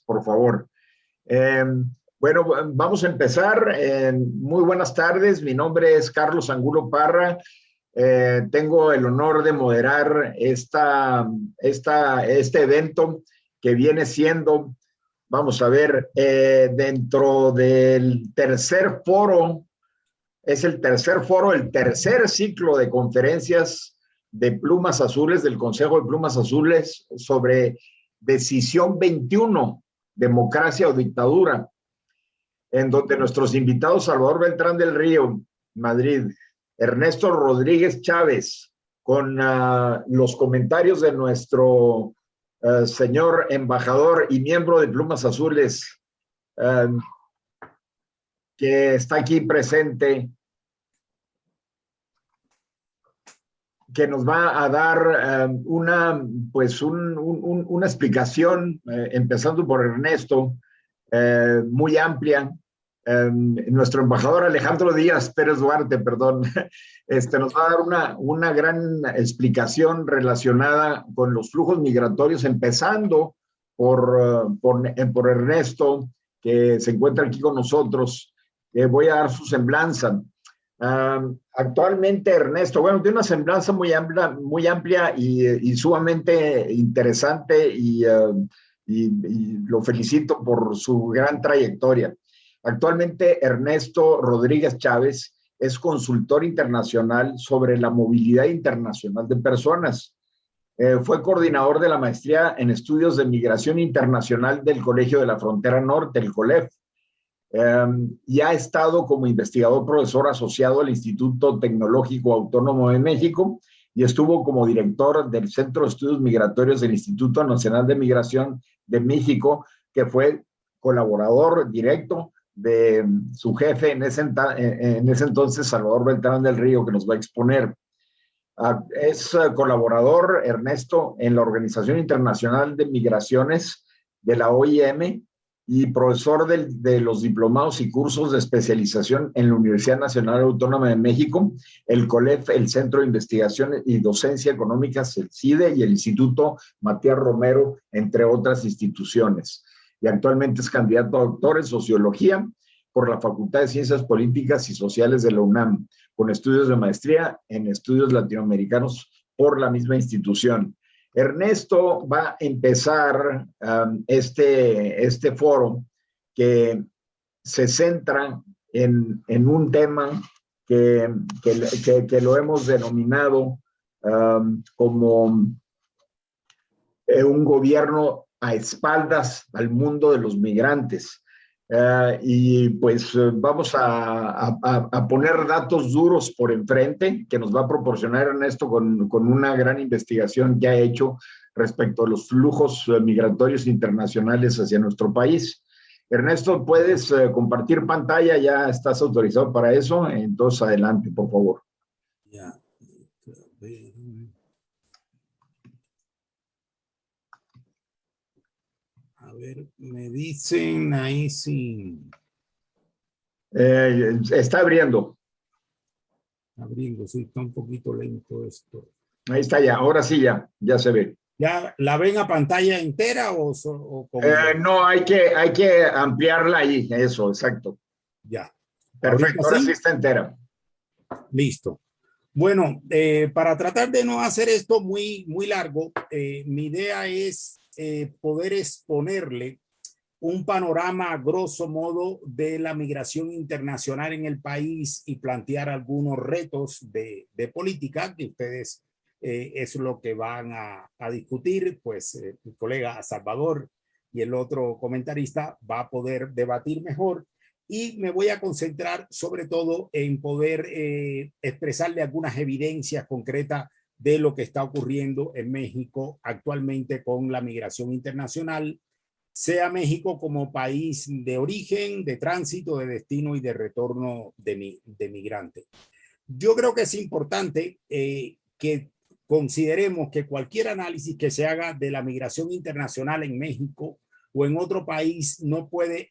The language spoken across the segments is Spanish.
por favor. Eh, bueno, vamos a empezar. Muy buenas tardes. Mi nombre es Carlos Angulo Parra. Tengo el honor de moderar este evento que viene siendo, vamos a ver, dentro del tercer foro, es el tercer foro, el tercer ciclo de conferencias de Plumas Azules, del Consejo de Plumas Azules, sobre Decisión 21, Democracia o Dictadura, en donde nuestros invitados, Salvador Beltrán del Río, Madrid, Ernesto Rodríguez Chávez, con los comentarios de nuestro señor embajador y miembro de Plumas Azules, que está aquí presente, que nos va a dar una explicación, empezando por Ernesto, muy amplia. Nuestro embajador Alejandro Díaz Pérez Duarte, perdón, nos va a dar una gran explicación relacionada con los flujos migratorios, empezando por Ernesto, que se encuentra aquí con nosotros. Voy a dar su semblanza. Actualmente Ernesto, bueno, tiene una semblanza muy amplia y sumamente interesante y lo felicito por su gran trayectoria. Actualmente Ernesto Rodríguez Chávez es consultor internacional sobre la movilidad internacional de personas. Fue coordinador de la maestría en estudios de migración internacional del Colegio de la Frontera Norte, el COLEF. Y ha estado como investigador profesor asociado al Instituto Tecnológico Autónomo de México y estuvo como director del Centro de Estudios Migratorios del Instituto Nacional de Migración de México, que fue colaborador directo de su jefe en ese entonces, Salvador Beltrán del Río, que nos va a exponer. Es colaborador, Ernesto, en la Organización Internacional de Migraciones de la OIM y profesor de los diplomados y cursos de especialización en la Universidad Nacional Autónoma de México, el COLEF, el Centro de Investigación y Docencia Económicas, el CIDE, y el Instituto Matías Romero, entre otras instituciones. Y actualmente es candidato a doctor en Sociología por la Facultad de Ciencias Políticas y Sociales de la UNAM, con estudios de maestría en estudios latinoamericanos por la misma institución. Ernesto va a empezar este foro que se centra en un tema que lo hemos denominado como un gobierno a espaldas al mundo de los migrantes. Y pues vamos a poner datos duros por enfrente que nos va a proporcionar Ernesto con una gran investigación que ha hecho respecto a los flujos migratorios internacionales hacia nuestro país. Ernesto, ¿puedes compartir pantalla? ¿Ya estás autorizado para eso? Entonces, adelante, por favor. Ya. A ver, me dicen ahí sí. Está abriendo. Abriendo, sí, está un poquito lento esto. Ahí está ya, ahora sí ya se ve. ¿Ya la ven a pantalla entera o no, hay que ampliarla ahí, eso, exacto. Ya. Perfecto, ahora sí está entera. Listo. Bueno, para tratar de no hacer esto muy largo, mi idea es poder exponerle un panorama grosso modo de la migración internacional en el país y plantear algunos retos de política que ustedes es lo que van a discutir. Pues mi colega Salvador y el otro comentarista va a poder debatir mejor y me voy a concentrar sobre todo en poder expresarle algunas evidencias concretas de lo que está ocurriendo en México actualmente con la migración internacional, sea México como país de origen, de tránsito, de destino y de retorno de migrantes. Yo creo que es importante que consideremos que cualquier análisis que se haga de la migración internacional en México o en otro país no puede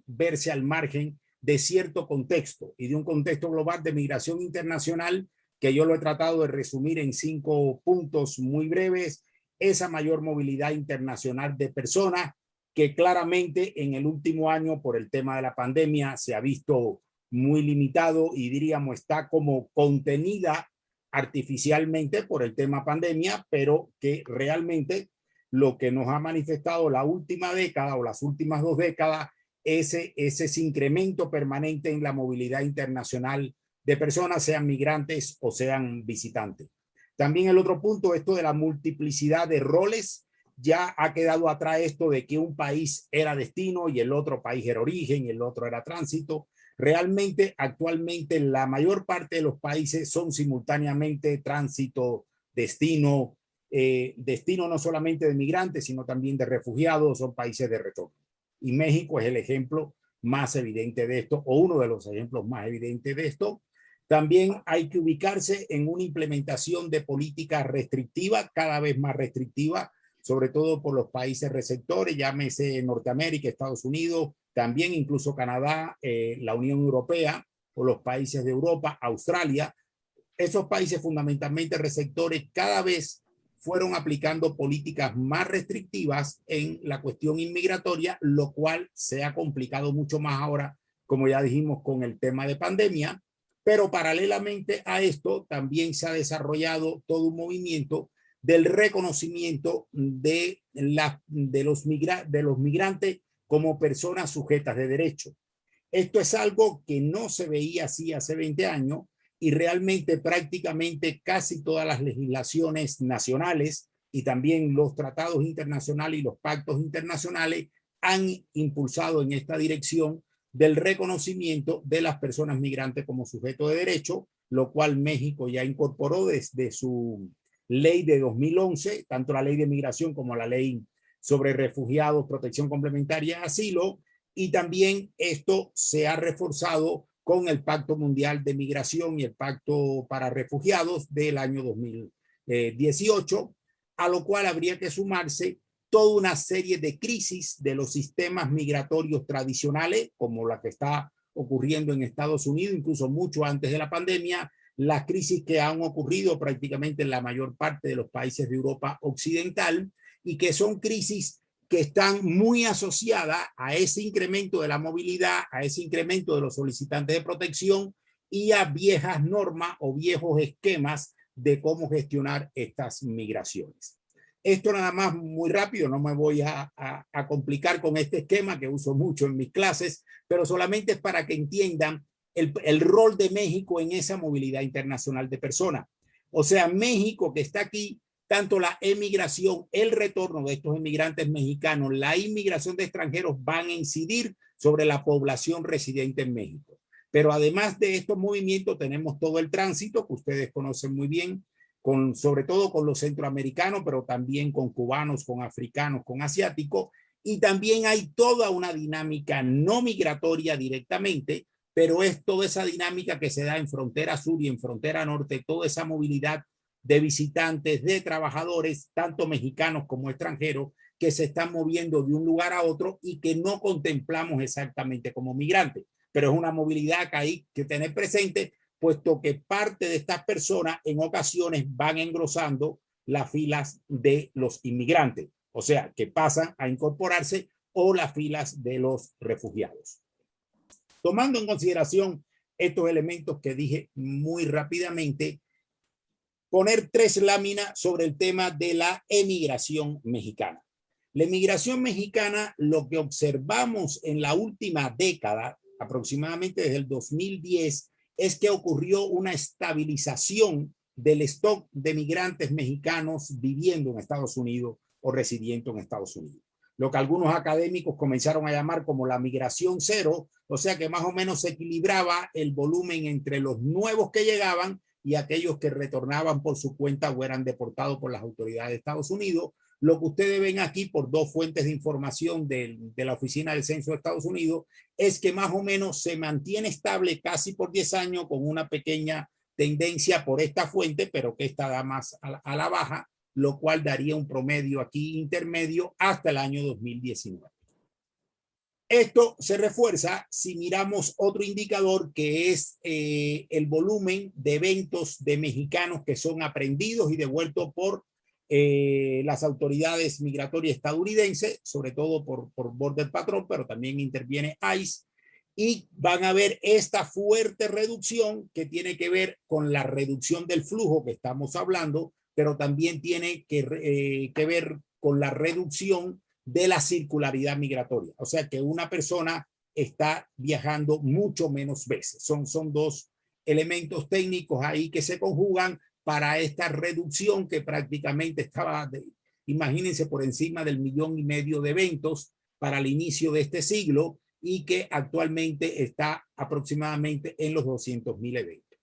verse al margen de cierto contexto y de un contexto global de migración internacional que yo lo he tratado de resumir en 5 puntos muy breves. Esa mayor movilidad internacional de personas que claramente en el último año por el tema de la pandemia se ha visto muy limitado y diríamos está como contenida artificialmente por el tema pandemia, pero que realmente lo que nos ha manifestado la última década o las últimas 2 décadas es ese incremento permanente en la movilidad internacional de personas, sean migrantes o sean visitantes. También el otro punto, esto de la multiplicidad de roles, ya ha quedado atrás esto de que un país era destino y el otro país era origen y el otro era tránsito. Realmente, actualmente, la mayor parte de los países son simultáneamente tránsito, destino, destino no solamente de migrantes, sino también de refugiados, son países de retorno. Y México es el ejemplo más evidente de esto, o uno de los ejemplos más evidentes de esto. También hay que ubicarse en una implementación de políticas restrictivas, cada vez más restrictivas, sobre todo por los países receptores, llámese Norteamérica, Estados Unidos, también incluso Canadá, la Unión Europea, o los países de Europa, Australia. Esos países fundamentalmente receptores cada vez fueron aplicando políticas más restrictivas en la cuestión inmigratoria, lo cual se ha complicado mucho más ahora, como ya dijimos, con el tema de pandemia. Pero paralelamente a esto también se ha desarrollado todo un movimiento del reconocimiento de los migrantes como personas sujetas de derecho. Esto es algo que no se veía así hace 20 años y realmente prácticamente casi todas las legislaciones nacionales y también los tratados internacionales y los pactos internacionales han impulsado en esta dirección del reconocimiento de las personas migrantes como sujeto de derecho, lo cual México ya incorporó desde su ley de 2011, tanto la ley de migración como la ley sobre refugiados, protección complementaria, asilo, y también esto se ha reforzado con el Pacto Mundial de Migración y el Pacto para Refugiados del año 2018, a lo cual habría que sumarse toda una serie de crisis de los sistemas migratorios tradicionales, como la que está ocurriendo en Estados Unidos, incluso mucho antes de la pandemia, las crisis que han ocurrido prácticamente en la mayor parte de los países de Europa Occidental y que son crisis que están muy asociadas a ese incremento de la movilidad, a ese incremento de los solicitantes de protección y a viejas normas o viejos esquemas de cómo gestionar estas migraciones. Esto nada más muy rápido, no me voy a complicar con este esquema que uso mucho en mis clases, pero solamente es para que entiendan el rol de México en esa movilidad internacional de personas. O sea, México que está aquí, tanto la emigración, el retorno de estos inmigrantes mexicanos, la inmigración de extranjeros van a incidir sobre la población residente en México. Pero además de estos movimientos tenemos todo el tránsito que ustedes conocen muy bien, sobre todo con los centroamericanos, pero también con cubanos, con africanos, con asiáticos, y también hay toda una dinámica no migratoria directamente, pero es toda esa dinámica que se da en frontera sur y en frontera norte, toda esa movilidad de visitantes, de trabajadores, tanto mexicanos como extranjeros, que se están moviendo de un lugar a otro y que no contemplamos exactamente como migrantes, pero es una movilidad que hay que tener presente, puesto que parte de estas personas en ocasiones van engrosando las filas de los inmigrantes, o sea, que pasan a incorporarse o las filas de los refugiados. Tomando en consideración estos elementos que dije muy rápidamente, poner 3 láminas sobre el tema de la emigración mexicana. La emigración mexicana, lo que observamos en la última década, aproximadamente desde el 2010, es que ocurrió una estabilización del stock de migrantes mexicanos viviendo en Estados Unidos o residiendo en Estados Unidos. Lo que algunos académicos comenzaron a llamar como la migración cero, o sea que más o menos se equilibraba el volumen entre los nuevos que llegaban y aquellos que retornaban por su cuenta o eran deportados por las autoridades de Estados Unidos. Lo que ustedes ven aquí por 2 fuentes de información de la Oficina del Censo de Estados Unidos es que más o menos se mantiene estable casi por 10 años con una pequeña tendencia por esta fuente, pero que esta da más a la baja, lo cual daría un promedio aquí intermedio hasta el año 2019. Esto se refuerza si miramos otro indicador que es el volumen de eventos de mexicanos que son aprendidos y devueltos por las autoridades migratorias estadounidenses, sobre todo por Border Patrol, pero también interviene ICE, y van a ver esta fuerte reducción que tiene que ver con la reducción del flujo que estamos hablando, pero también tiene que ver con la reducción de la circularidad migratoria. O sea que una persona está viajando mucho menos veces. Son dos elementos técnicos ahí que se conjugan para esta reducción que prácticamente estaba, imagínense, por encima del 1,5 millones de eventos para el inicio de este siglo y que actualmente está aproximadamente en los 200,000 eventos.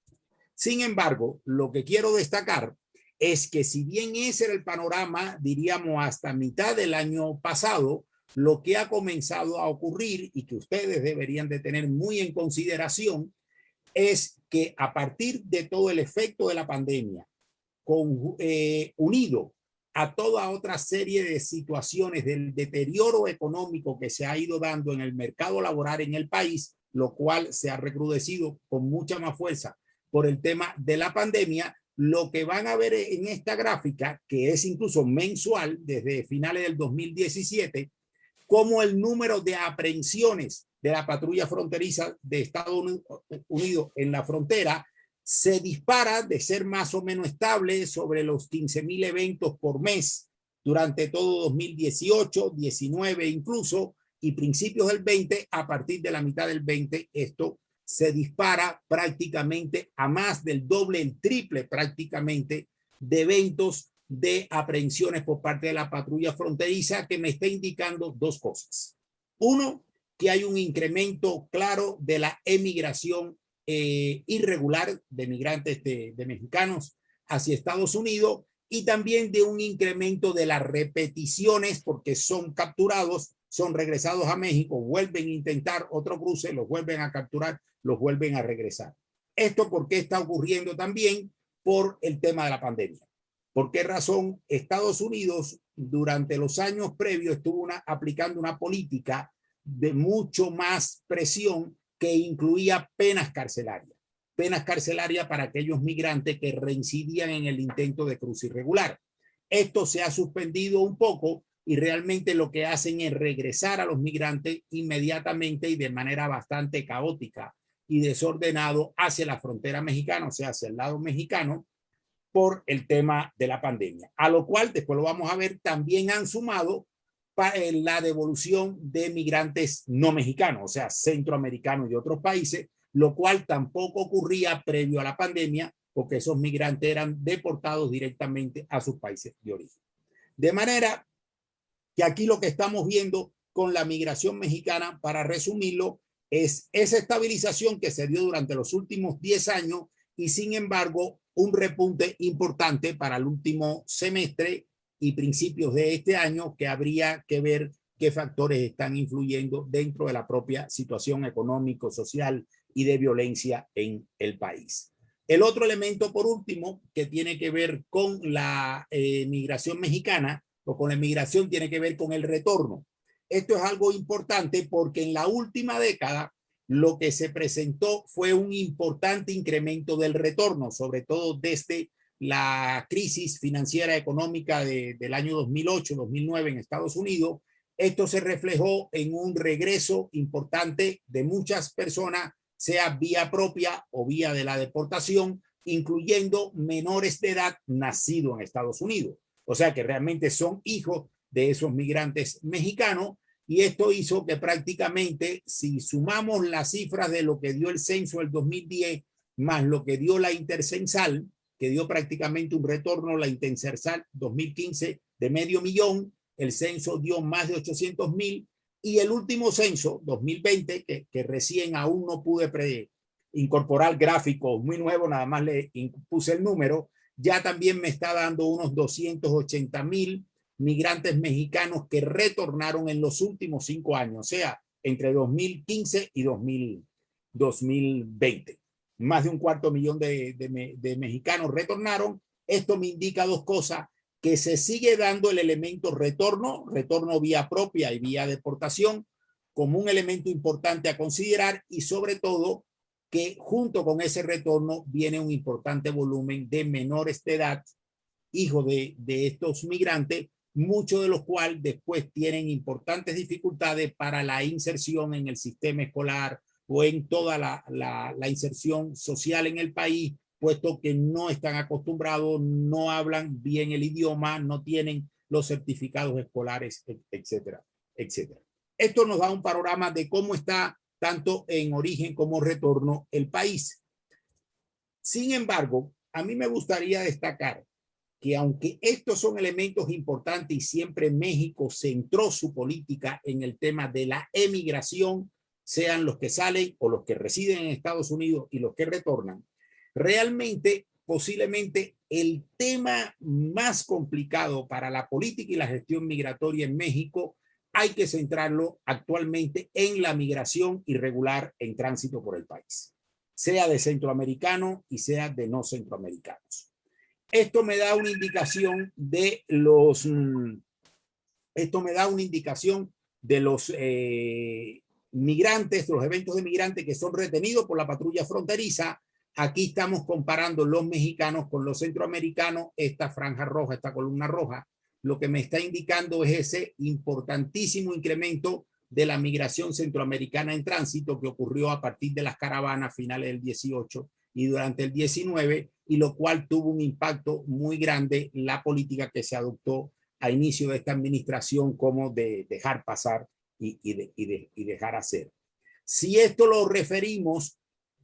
Sin embargo, lo que quiero destacar es que si bien ese era el panorama, diríamos hasta mitad del año pasado, lo que ha comenzado a ocurrir y que ustedes deberían de tener muy en consideración es que a partir de todo el efecto de la pandemia, unido a toda otra serie de situaciones del deterioro económico que se ha ido dando en el mercado laboral en el país, lo cual se ha recrudecido con mucha más fuerza por el tema de la pandemia, lo que van a ver en esta gráfica, que es incluso mensual desde finales del 2017, como el número de aprehensiones de la patrulla fronteriza de Estados Unidos en la frontera se dispara de ser más o menos estable sobre los 15,000 eventos por mes durante todo 2018, 19 incluso, y principios del 20, a partir de la mitad del 20, esto se dispara prácticamente a más del doble, el triple prácticamente de eventos de aprehensiones por parte de la patrulla fronteriza, que me está indicando dos cosas. Uno, que hay un incremento claro de la emigración irregular de migrantes de mexicanos hacia Estados Unidos, y también de un incremento de las repeticiones, porque son capturados, son regresados a México, vuelven a intentar otro cruce, los vuelven a capturar, los vuelven a regresar. ¿Esto por qué está ocurriendo? También por el tema de la pandemia. ¿Por qué razón? Estados Unidos durante los años previos estuvo aplicando una política de mucho más presión que incluía penas carcelarias para aquellos migrantes que reincidían en el intento de cruce irregular. Esto se ha suspendido un poco y realmente lo que hacen es regresar a los migrantes inmediatamente y de manera bastante caótica y desordenado hacia la frontera mexicana, o sea, hacia el lado mexicano, por el tema de la pandemia. A lo cual, después lo vamos a ver, también han sumado la devolución de migrantes no mexicanos, o sea, centroamericanos y otros países, lo cual tampoco ocurría previo a la pandemia, porque esos migrantes eran deportados directamente a sus países de origen. De manera que aquí lo que estamos viendo con la migración mexicana, para resumirlo, es esa estabilización que se dio durante los últimos 10 años y sin embargo un repunte importante para el último semestre y principios de este año, que habría que ver qué factores están influyendo dentro de la propia situación económico, social y de violencia en el país. El otro elemento, por último, que tiene que ver con la migración mexicana o con la migración, tiene que ver con el retorno. Esto es algo importante porque en la última década lo que se presentó fue un importante incremento del retorno, sobre todo desde la crisis financiera económica del año 2008-2009 en Estados Unidos. Esto se reflejó en un regreso importante de muchas personas, sea vía propia o vía de la deportación, incluyendo menores de edad nacidos en Estados Unidos. O sea que realmente son hijos de esos migrantes mexicanos, y esto hizo que prácticamente, si sumamos las cifras de lo que dio el censo del 2010 más lo que dio la intercensal, que dio prácticamente un retorno, la intercensal 2015 de 500,000, el censo dio más de 800,000, y el último censo 2020, que recién aún no pude incorporar gráficos muy nuevos, nada más le puse el número, ya también me está dando unos 280,000 migrantes mexicanos que retornaron en los últimos 5 años, o sea, entre 2015 y 2020. Más de 250,000 de mexicanos retornaron. Esto me indica dos cosas: que se sigue dando el elemento retorno vía propia y vía deportación, como un elemento importante a considerar, y sobre todo que junto con ese retorno viene un importante volumen de menores de edad hijos de estos migrantes, muchos de los cuales después tienen importantes dificultades para la inserción en el sistema escolar o en toda la inserción social en el país, puesto que no están acostumbrados, no hablan bien el idioma, no tienen los certificados escolares, etcétera, etcétera. Esto nos da un panorama de cómo está tanto en origen como retorno el país. Sin embargo, a mí me gustaría destacar que aunque estos son elementos importantes y siempre México centró su política en el tema de la emigración, sean los que salen o los que residen en Estados Unidos y los que retornan, realmente posiblemente el tema más complicado para la política y la gestión migratoria en México hay que centrarlo actualmente en la migración irregular en tránsito por el país, sea de centroamericanos y sea de no centroamericanos. Esto me da una indicación de los migrantes, los eventos de migrantes que son retenidos por la patrulla fronteriza. Aquí estamos comparando los mexicanos con los centroamericanos. Esta franja roja, esta columna roja, lo que me está indicando es ese importantísimo incremento de la migración centroamericana en tránsito que ocurrió a partir de las caravanas finales del 18 y durante el 19, y lo cual tuvo un impacto muy grande en la política que se adoptó a inicio de esta administración, como de dejar pasar y dejar hacer. Si esto lo referimos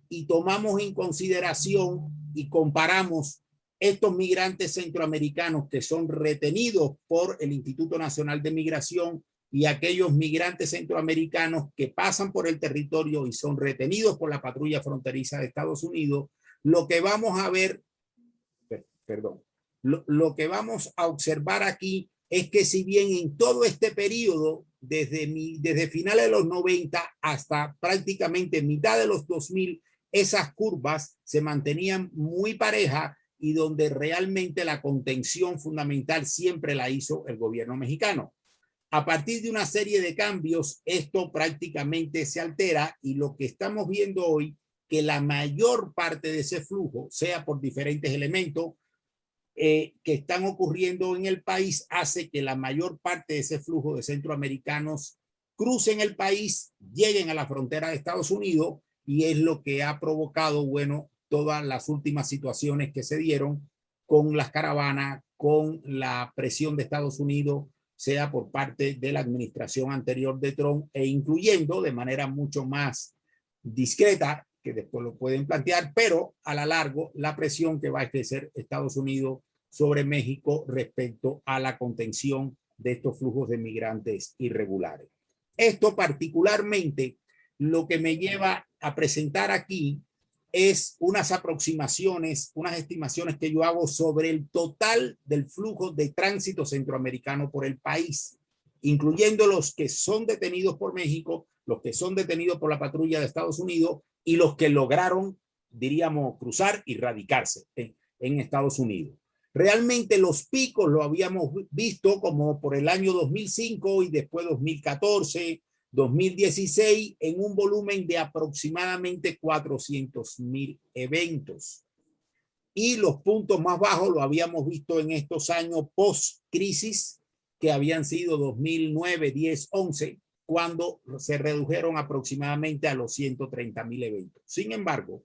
y tomamos en consideración y comparamos estos migrantes centroamericanos que son retenidos por el Instituto Nacional de Migración y aquellos migrantes centroamericanos que pasan por el territorio y son retenidos por la patrulla fronteriza de Estados Unidos, lo que vamos a ver, lo que vamos a observar aquí es que si bien en todo este periodo, desde finales de los 90 hasta prácticamente mitad de los 2000, esas curvas se mantenían muy parejas y donde realmente la contención fundamental siempre la hizo el gobierno mexicano. A partir de una serie de cambios, esto prácticamente se altera y lo que estamos viendo hoy, que la mayor parte de ese flujo, sea por diferentes elementos que están ocurriendo en el país, hace que la mayor parte de ese flujo de centroamericanos crucen el país, lleguen a la frontera de Estados Unidos, y es lo que ha provocado, bueno, todas las últimas situaciones que se dieron con las caravanas, con la presión de Estados Unidos, sea por parte de la administración anterior de Trump e incluyendo de manera mucho más discreta, que después lo pueden plantear, pero a la largo la presión que va a ejercer Estados Unidos sobre México respecto a la contención de estos flujos de migrantes irregulares. Esto particularmente lo que me lleva a presentar aquí es unas aproximaciones, unas estimaciones que yo hago sobre el total del flujo de tránsito centroamericano por el país, incluyendo los que son detenidos por México, los que son detenidos por la patrulla de Estados Unidos y los que lograron, diríamos, cruzar y radicarse en Estados Unidos. Realmente los picos lo habíamos visto como por el año 2005 y después 2014, 2016, en un volumen de aproximadamente 400,000 eventos. Y los puntos más bajos lo habíamos visto en estos años post-crisis, que habían sido 2009, 10, 11, cuando se redujeron aproximadamente a los 130,000 eventos. Sin embargo,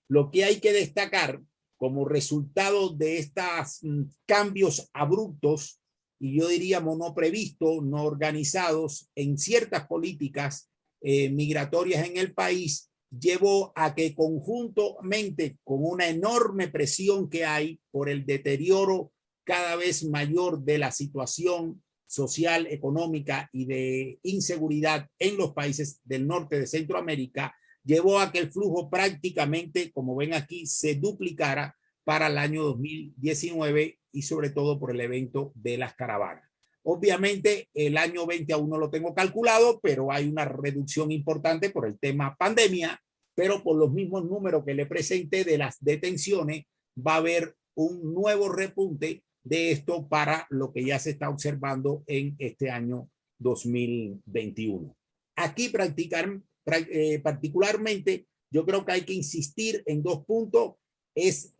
lo que hay que destacar como resultado de estos cambios abruptos, y yo diríamos no previstos, no organizados en ciertas políticas migratorias en el país, llevó a que conjuntamente con una enorme presión que hay por el deterioro cada vez mayor de la situación social, económica y de inseguridad en los países del norte de Centroamérica, llevó a que el flujo prácticamente, como ven aquí, se duplicara para el año 2019 y sobre todo por el evento de las caravanas. Obviamente el año 20 aún no lo tengo calculado, pero hay una reducción importante por el tema pandemia, pero por los mismos números que le presenté de las detenciones, va a haber un nuevo repunte de esto para lo que ya se está observando en este año 2021. Aquí particularmente yo creo que hay que insistir en dos puntos. Es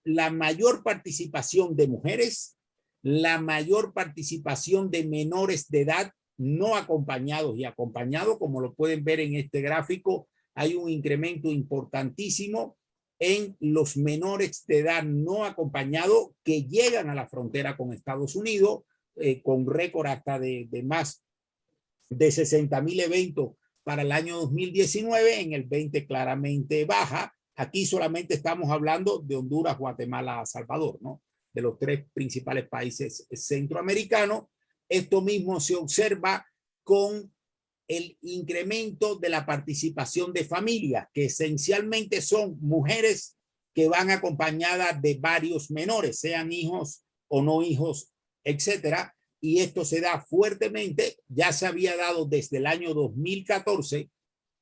la mayor participación de mujeres, la mayor participación de menores de edad no acompañados y acompañados, como lo pueden ver en este gráfico, hay un incremento importantísimo en los menores de edad no acompañados que llegan a la frontera con Estados Unidos, con récord hasta de más de 60,000 eventos para el año 2019. En el 20 claramente baja. Aquí solamente estamos hablando de Honduras, Guatemala, Salvador, ¿no? De los tres principales países centroamericanos. Esto mismo se observa con el incremento de la participación de familias, que esencialmente son mujeres que van acompañadas de varios menores, sean hijos o no hijos, etcétera. Y esto se da fuertemente, ya se había dado desde el año 2014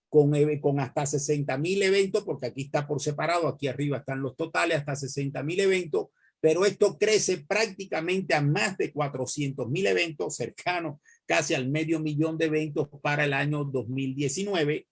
con hasta 60,000 eventos, porque aquí está por separado, aquí arriba están los totales, hasta 60,000 eventos, pero esto crece prácticamente a más de 400,000 eventos, cercanos casi al 500,000 de eventos para el año 2019.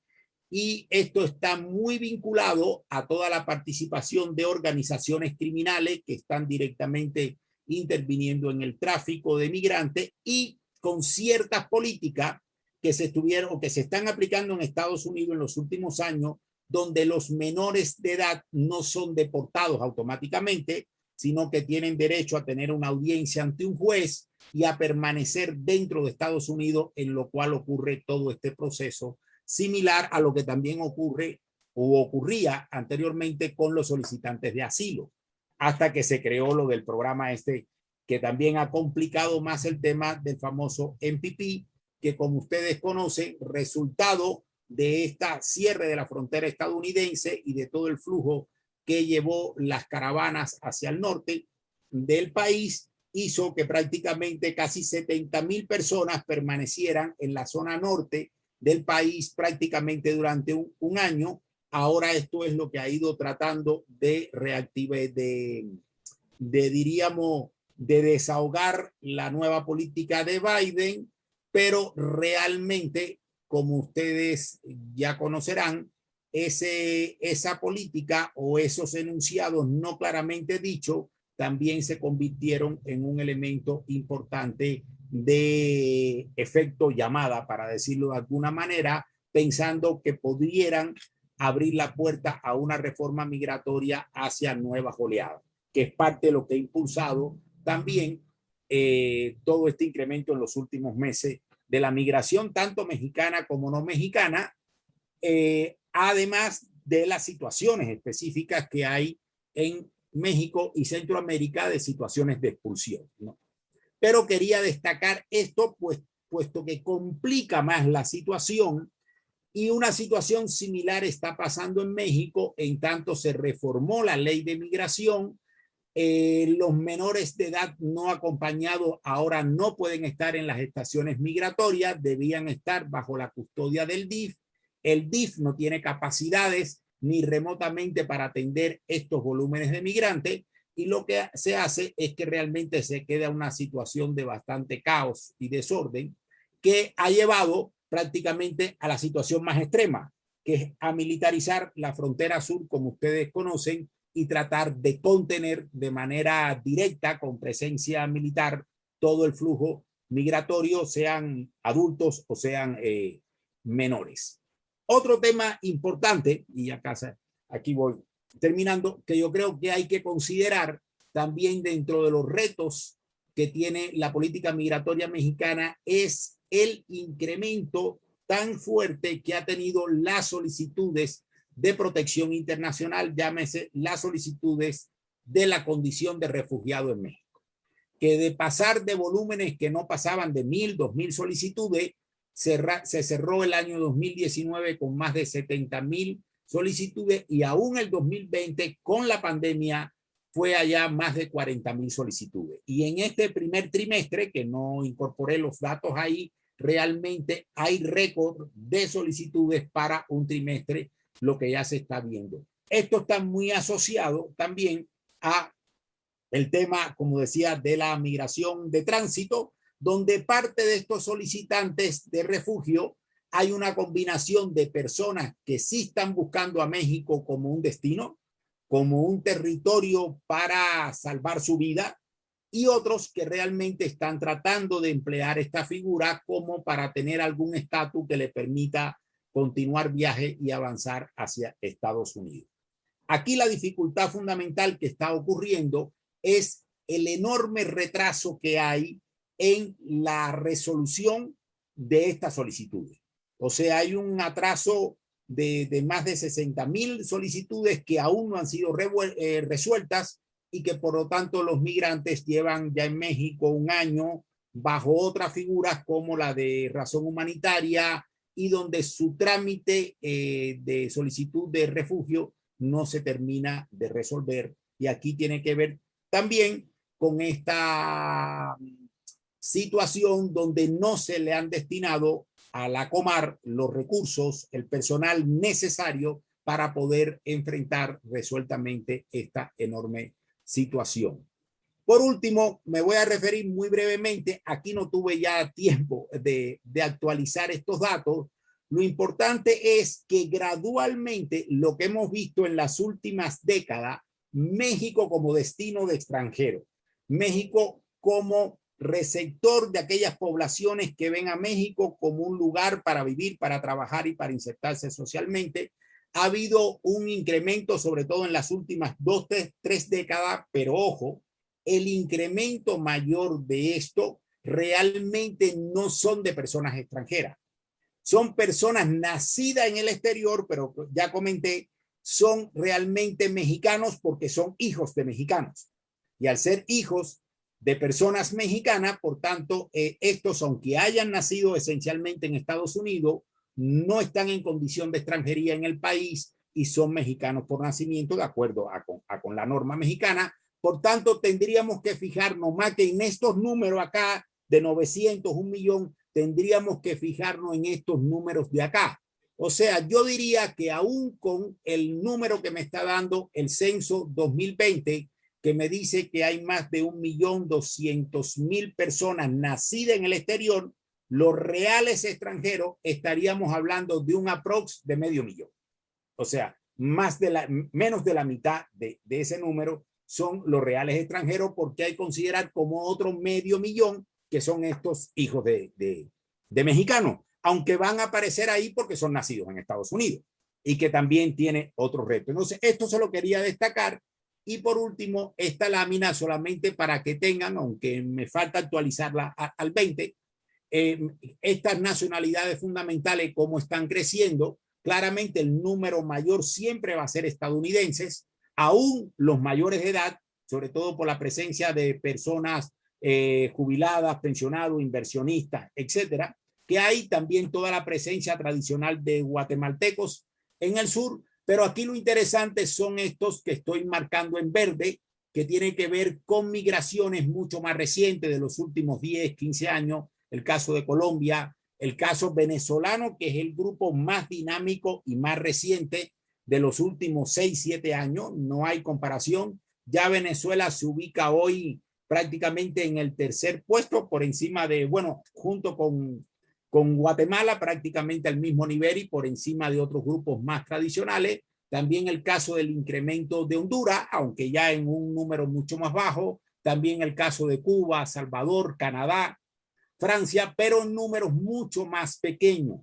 Y esto está muy vinculado a toda la participación de organizaciones criminales que están directamente interviniendo en el tráfico de migrantes y con ciertas políticas que se estuvieron o que se están aplicando en Estados Unidos en los últimos años, donde los menores de edad no son deportados automáticamente, sino que tienen derecho a tener una audiencia ante un juez y a permanecer dentro de Estados Unidos, en lo cual ocurre todo este proceso, similar a lo que también ocurre o ocurría anteriormente con los solicitantes de asilo, hasta que se creó lo del programa este, que también ha complicado más el tema del famoso MPP, que como ustedes conocen, resultado de esta cierre de la frontera estadounidense y de todo el flujo que llevó las caravanas hacia el norte del país, hizo que prácticamente casi 70,000 personas permanecieran en la zona norte del país prácticamente durante un año. Ahora esto es lo que ha ido tratando de reactivar, diríamos, de desahogar la nueva política de Biden, pero realmente, como ustedes ya conocerán, esa política o esos enunciados no claramente dichos también se convirtieron en un elemento importante de efecto llamada, para decirlo de alguna manera, pensando que pudieran abrir la puerta a una reforma migratoria hacia nuevas oleadas, que es parte de lo que ha impulsado también todo este incremento en los últimos meses de la migración, tanto mexicana como no mexicana, además de las situaciones específicas que hay en México y Centroamérica de situaciones de expulsión, ¿no? Pero quería destacar esto, puesto que complica más la situación, y una situación similar está pasando en México, en tanto se reformó la ley de migración. Los menores de edad no acompañados ahora no pueden estar en las estaciones migratorias, debían estar bajo la custodia del DIF. El DIF no tiene capacidades ni remotamente para atender estos volúmenes de migrantes, y lo que se hace es que realmente se queda una situación de bastante caos y desorden que ha llevado prácticamente a la situación más extrema, que es a militarizar la frontera sur, como ustedes conocen, y tratar de contener de manera directa, con presencia militar, todo el flujo migratorio, sean adultos o sean menores. Otro tema importante, y acá, aquí voy terminando, que yo creo que hay que considerar también dentro de los retos que tiene la política migratoria mexicana, es el incremento tan fuerte que ha tenido las solicitudes de protección internacional, llámese las solicitudes de la condición de refugiado en México, que de pasar de volúmenes que no pasaban de 1,000, 2,000 solicitudes, se cerró el año 2019 con más de 70,000 solicitudes, y aún el 2020 con la pandemia fue allá más de 40,000 solicitudes. Y en este primer trimestre, que no incorporé los datos ahí, realmente hay récord de solicitudes para un trimestre, lo que ya se está viendo. Esto está muy asociado también a el tema, como decía, de la migración de tránsito, donde parte de estos solicitantes de refugio hay una combinación de personas que sí están buscando a México como un destino, como un territorio para salvar su vida, y otros que realmente están tratando de emplear esta figura como para tener algún estatus que le permita continuar viaje y avanzar hacia Estados Unidos. Aquí la dificultad fundamental que está ocurriendo es el enorme retraso que hay en la resolución de estas solicitudes. O sea, hay un atraso de más de 60,000 solicitudes que aún no han sido resueltas, y que por lo tanto los migrantes llevan ya en México un año bajo otras figuras como la de razón humanitaria, y donde su trámite de solicitud de refugio no se termina de resolver. Y aquí tiene que ver también con esta situación donde no se le han destinado a la Comar los recursos, el personal necesario para poder enfrentar resueltamente esta enorme situación. Por último, me voy a referir muy brevemente, aquí no tuve ya tiempo de actualizar estos datos. Lo importante es que gradualmente lo que hemos visto en las últimas décadas, México como destino de extranjeros, México como receptor de aquellas poblaciones que ven a México como un lugar para vivir, para trabajar y para insertarse socialmente, ha habido un incremento, sobre todo en las últimas 2-3 décadas, pero ojo, el incremento mayor de esto realmente no son de personas extranjeras. Son personas nacidas en el exterior, pero ya comenté, son realmente mexicanos porque son hijos de mexicanos. Y al ser hijos de personas mexicanas, por tanto, estos, aunque hayan nacido esencialmente en Estados Unidos, no están en condición de extranjería en el país y son mexicanos por nacimiento, de acuerdo con la norma mexicana. Por tanto, tendríamos que fijarnos más que en estos números acá de 900, 1,000,000, tendríamos que fijarnos en estos números de acá. O sea, yo diría que aún con el número que me está dando el censo 2020, que me dice que hay más de 1,200,000 personas nacidas en el exterior, los reales extranjeros estaríamos hablando de un aprox de 500,000. O sea, menos de la mitad de ese número son los reales extranjeros, porque hay que considerar como otro 500,000 que son estos hijos de mexicanos, aunque van a aparecer ahí porque son nacidos en Estados Unidos y que también tiene otro reto. Entonces, esto se lo quería destacar. Y por último, esta lámina solamente para que tengan, aunque me falta actualizarla al 20, estas nacionalidades fundamentales, cómo están creciendo. Claramente el número mayor siempre va a ser estadounidenses, aún los mayores de edad, sobre todo por la presencia de personas jubiladas, pensionados, inversionistas, etcétera, que hay también toda la presencia tradicional de guatemaltecos en el sur, pero aquí lo interesante son estos que estoy marcando en verde, que tienen que ver con migraciones mucho más recientes de los últimos 10, 15 años, el caso de Colombia, el caso venezolano, que es el grupo más dinámico y más reciente de los últimos 6, 7 años, no hay comparación. Ya Venezuela se ubica hoy prácticamente en el tercer puesto, por encima de, bueno, junto con Guatemala, prácticamente al mismo nivel y por encima de otros grupos más tradicionales. También el caso del incremento de Honduras, aunque ya en un número mucho más bajo. También el caso de Cuba, Salvador, Canadá, Francia, pero en números mucho más pequeños.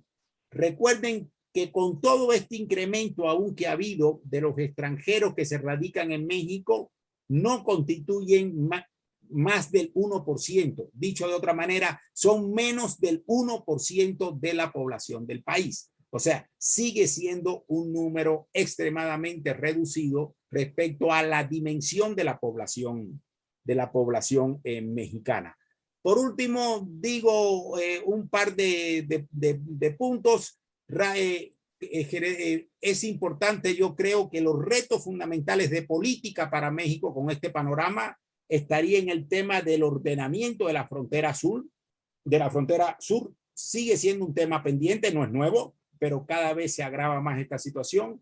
Recuerden que con todo este incremento aún que ha habido de los extranjeros que se radican en México, no constituyen más del 1%. Dicho de otra manera, son menos del 1% de la población del país. O sea, sigue siendo un número extremadamente reducido respecto a la dimensión de la población mexicana. Por último, digo un par de puntos. Es importante, yo creo que los retos fundamentales de política para México con este panorama estaría en el tema del ordenamiento de la frontera sur. Sigue siendo un tema pendiente, no es nuevo, pero cada vez se agrava más esta situación.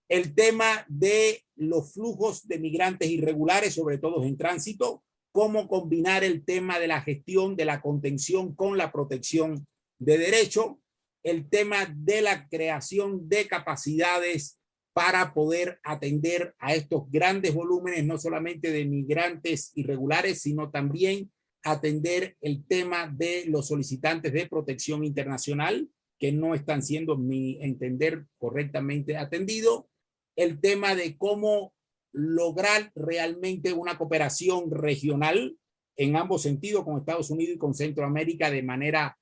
El tema de los flujos de migrantes irregulares, sobre todo en tránsito, cómo combinar el tema de la gestión de la contención con la protección de derechos, el tema de la creación de capacidades para poder atender a estos grandes volúmenes, no solamente de migrantes irregulares, sino también atender el tema de los solicitantes de protección internacional, que no están siendo, a mi entender, correctamente atendidos, el tema de cómo lograr realmente una cooperación regional en ambos sentidos, con Estados Unidos y con Centroamérica, de manera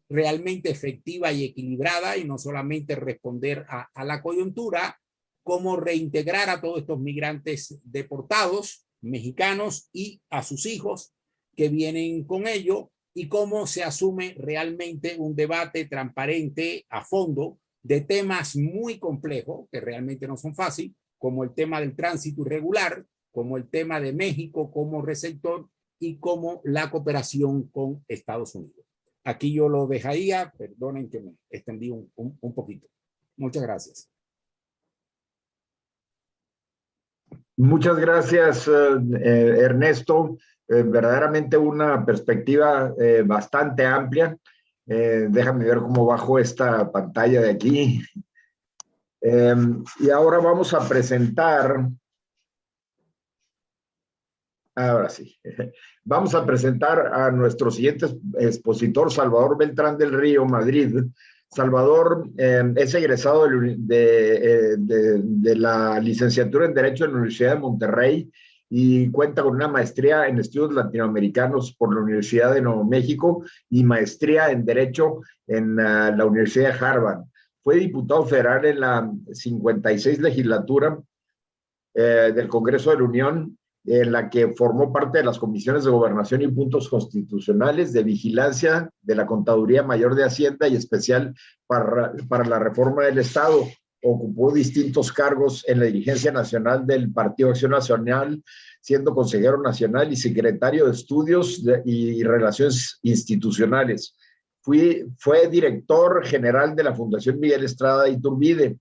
realmente efectiva y equilibrada, y no solamente responder a la coyuntura, cómo reintegrar a todos estos migrantes deportados mexicanos y a sus hijos que vienen con ello, y cómo se asume realmente un debate transparente a fondo de temas muy complejos, que realmente no son fáciles, como el tema del tránsito irregular, como el tema de México como receptor y como la cooperación con Estados Unidos. Aquí yo lo dejaría, perdonen que me extendí un poquito. Muchas gracias. Muchas gracias, Ernesto. Verdaderamente una perspectiva bastante amplia. Déjame ver cómo bajo esta pantalla de aquí. Y ahora vamos a presentar, ahora sí, vamos a presentar a nuestro siguiente expositor, Salvador Beltrán del Río, Madrid. Salvador es egresado de la licenciatura en Derecho en la Universidad de Monterrey y cuenta con una maestría en estudios latinoamericanos por la Universidad de Nuevo México y maestría en Derecho en la Universidad de Harvard. Fue diputado federal en la 56 legislatura del Congreso de la Unión, en la que formó parte de las comisiones de gobernación y puntos constitucionales, de vigilancia de la Contaduría Mayor de Hacienda y especial para la reforma del Estado. Ocupó distintos cargos en la dirigencia nacional del Partido Acción Nacional, siendo consejero nacional y secretario de Estudios y Relaciones Institucionales. Fue director general de la Fundación Miguel Estrada Iturbide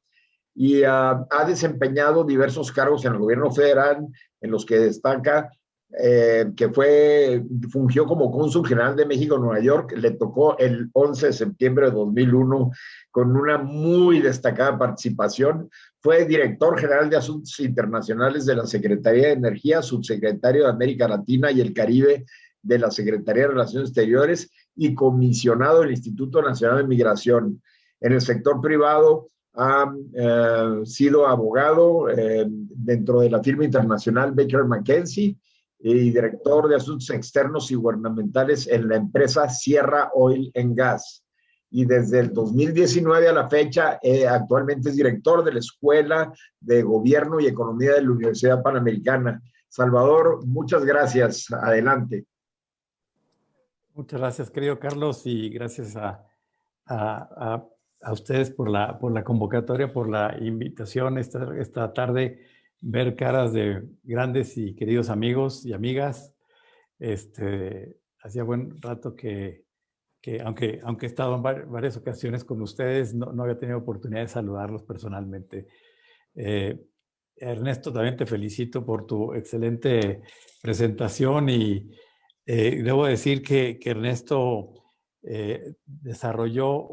y ha desempeñado diversos cargos en el gobierno federal, en los que destaca que fungió como cónsul general de México en Nueva York. Le tocó el 11 de septiembre de 2001 con una muy destacada participación. Fue director general de Asuntos Internacionales de la Secretaría de Energía, subsecretario de América Latina y el Caribe de la Secretaría de Relaciones Exteriores y comisionado del Instituto Nacional de Migración. En el sector privado ha sido abogado dentro de la firma internacional Baker McKenzie y director de asuntos externos y gubernamentales en la empresa Sierra Oil and Gas. Y desde el 2019 a la fecha, actualmente es director de la Escuela de Gobierno y Economía de la Universidad Panamericana. Salvador, muchas gracias. Adelante. Muchas gracias, querido Carlos, y gracias a ustedes por la convocatoria, por la invitación esta tarde, ver caras de grandes y queridos amigos y amigas. Hacía buen rato que aunque he estado en varias ocasiones con ustedes, no había tenido oportunidad de saludarlos personalmente. Ernesto, también te felicito por tu excelente presentación y debo decir que Ernesto desarrolló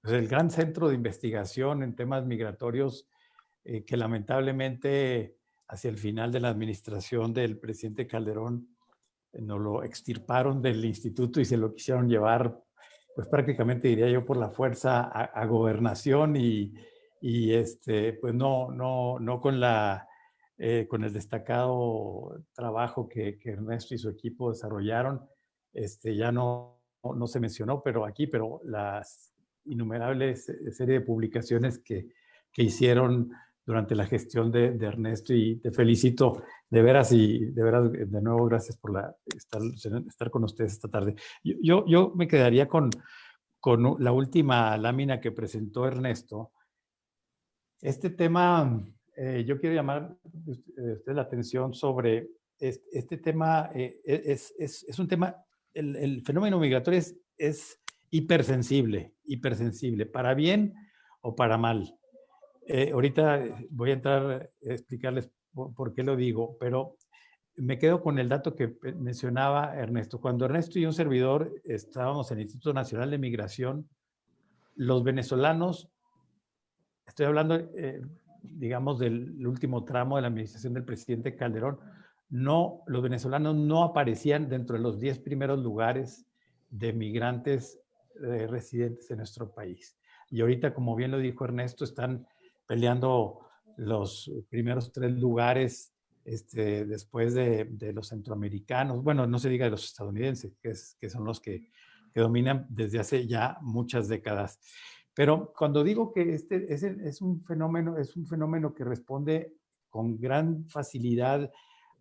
el gran centro de investigación en temas migratorios que lamentablemente hacia el final de la administración del presidente Calderón nos lo extirparon del instituto y se lo quisieron llevar, pues prácticamente diría yo por la fuerza a gobernación y pues no con el destacado trabajo que Ernesto y su equipo desarrollaron. Ya no se mencionó, pero las innumerables serie de publicaciones que hicieron durante la gestión de Ernesto, y te felicito de veras, y de veras, de nuevo, gracias por estar con ustedes esta tarde. Yo me quedaría con la última lámina que presentó Ernesto. Este tema, yo quiero llamar usted la atención sobre este tema. Es un tema, el fenómeno migratorio es hipersensible, para bien o para mal. Ahorita voy a entrar a explicarles por qué lo digo, pero me quedo con el dato que mencionaba Ernesto. Cuando Ernesto y un servidor estábamos en el Instituto Nacional de Migración, los venezolanos, estoy hablando digamos, del último tramo de la administración del presidente Calderón, los venezolanos no aparecían dentro de los 10 primeros lugares de migrantes residentes en nuestro país. Y ahorita, como bien lo dijo Ernesto, están peleando los primeros 3 lugares después de los centroamericanos, bueno, no se diga de los estadounidenses, que son los que dominan desde hace ya muchas décadas. Pero cuando digo que es un fenómeno que responde con gran facilidad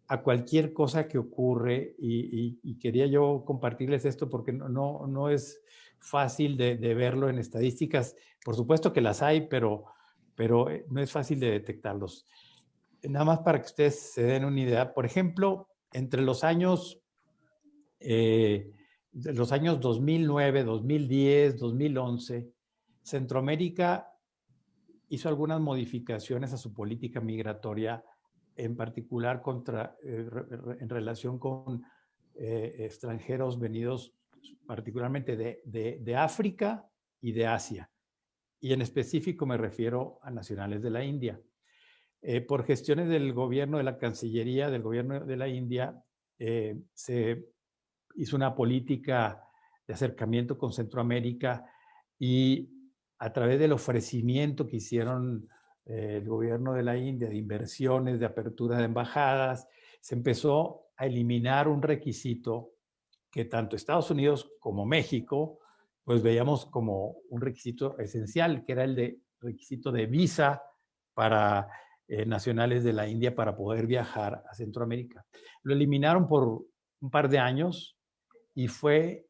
a cualquier cosa que ocurre, y quería yo compartirles esto porque no es fácil de verlo en estadísticas. Por supuesto que las hay, pero no es fácil de detectarlos. Nada más para que ustedes se den una idea. Por ejemplo, entre los años 2009, 2010, 2011, Centroamérica hizo algunas modificaciones a su política migratoria, en particular en relación con extranjeros venidos particularmente de África y de Asia. Y en específico me refiero a nacionales de la India. Por gestiones del gobierno, de la Cancillería, del gobierno de la India, se hizo una política de acercamiento con Centroamérica, y a través del ofrecimiento que hicieron el gobierno de la India de inversiones, de apertura de embajadas, se empezó a eliminar un requisito que tanto Estados Unidos como México pues veíamos como un requisito esencial, que era el requisito de visa para nacionales de la India para poder viajar a Centroamérica. Lo eliminaron por un par de años y fue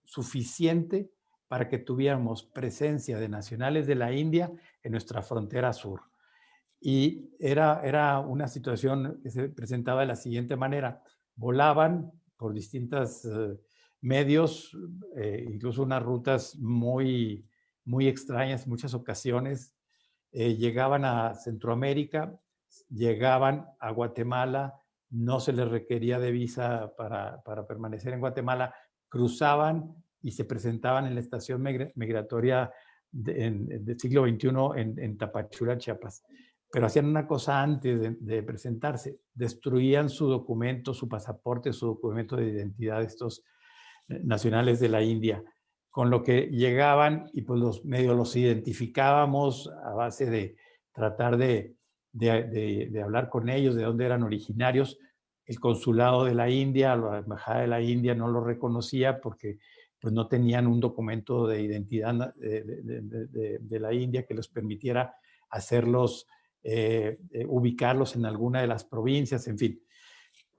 suficiente para que tuviéramos presencia de nacionales de la India en nuestra frontera sur. Y era una situación que se presentaba de la siguiente manera. Volaban por distintos medios, incluso unas rutas muy extrañas en muchas ocasiones. Llegaban a Centroamérica, llegaban a Guatemala, no se les requería de visa para permanecer en Guatemala, cruzaban y se presentaban en la estación migratoria del siglo XXI en Tapachula, Chiapas. Pero hacían una cosa antes de presentarse: destruían su documento, su pasaporte, su documento de identidad de estos nacionales de la India, con lo que llegaban y pues los identificábamos a base de tratar de hablar con ellos, de dónde eran originarios. El consulado de la India, la embajada de la India no lo reconocía porque pues no tenían un documento de identidad de la India que les permitiera hacerlos, ubicarlos en alguna de las provincias, en fin.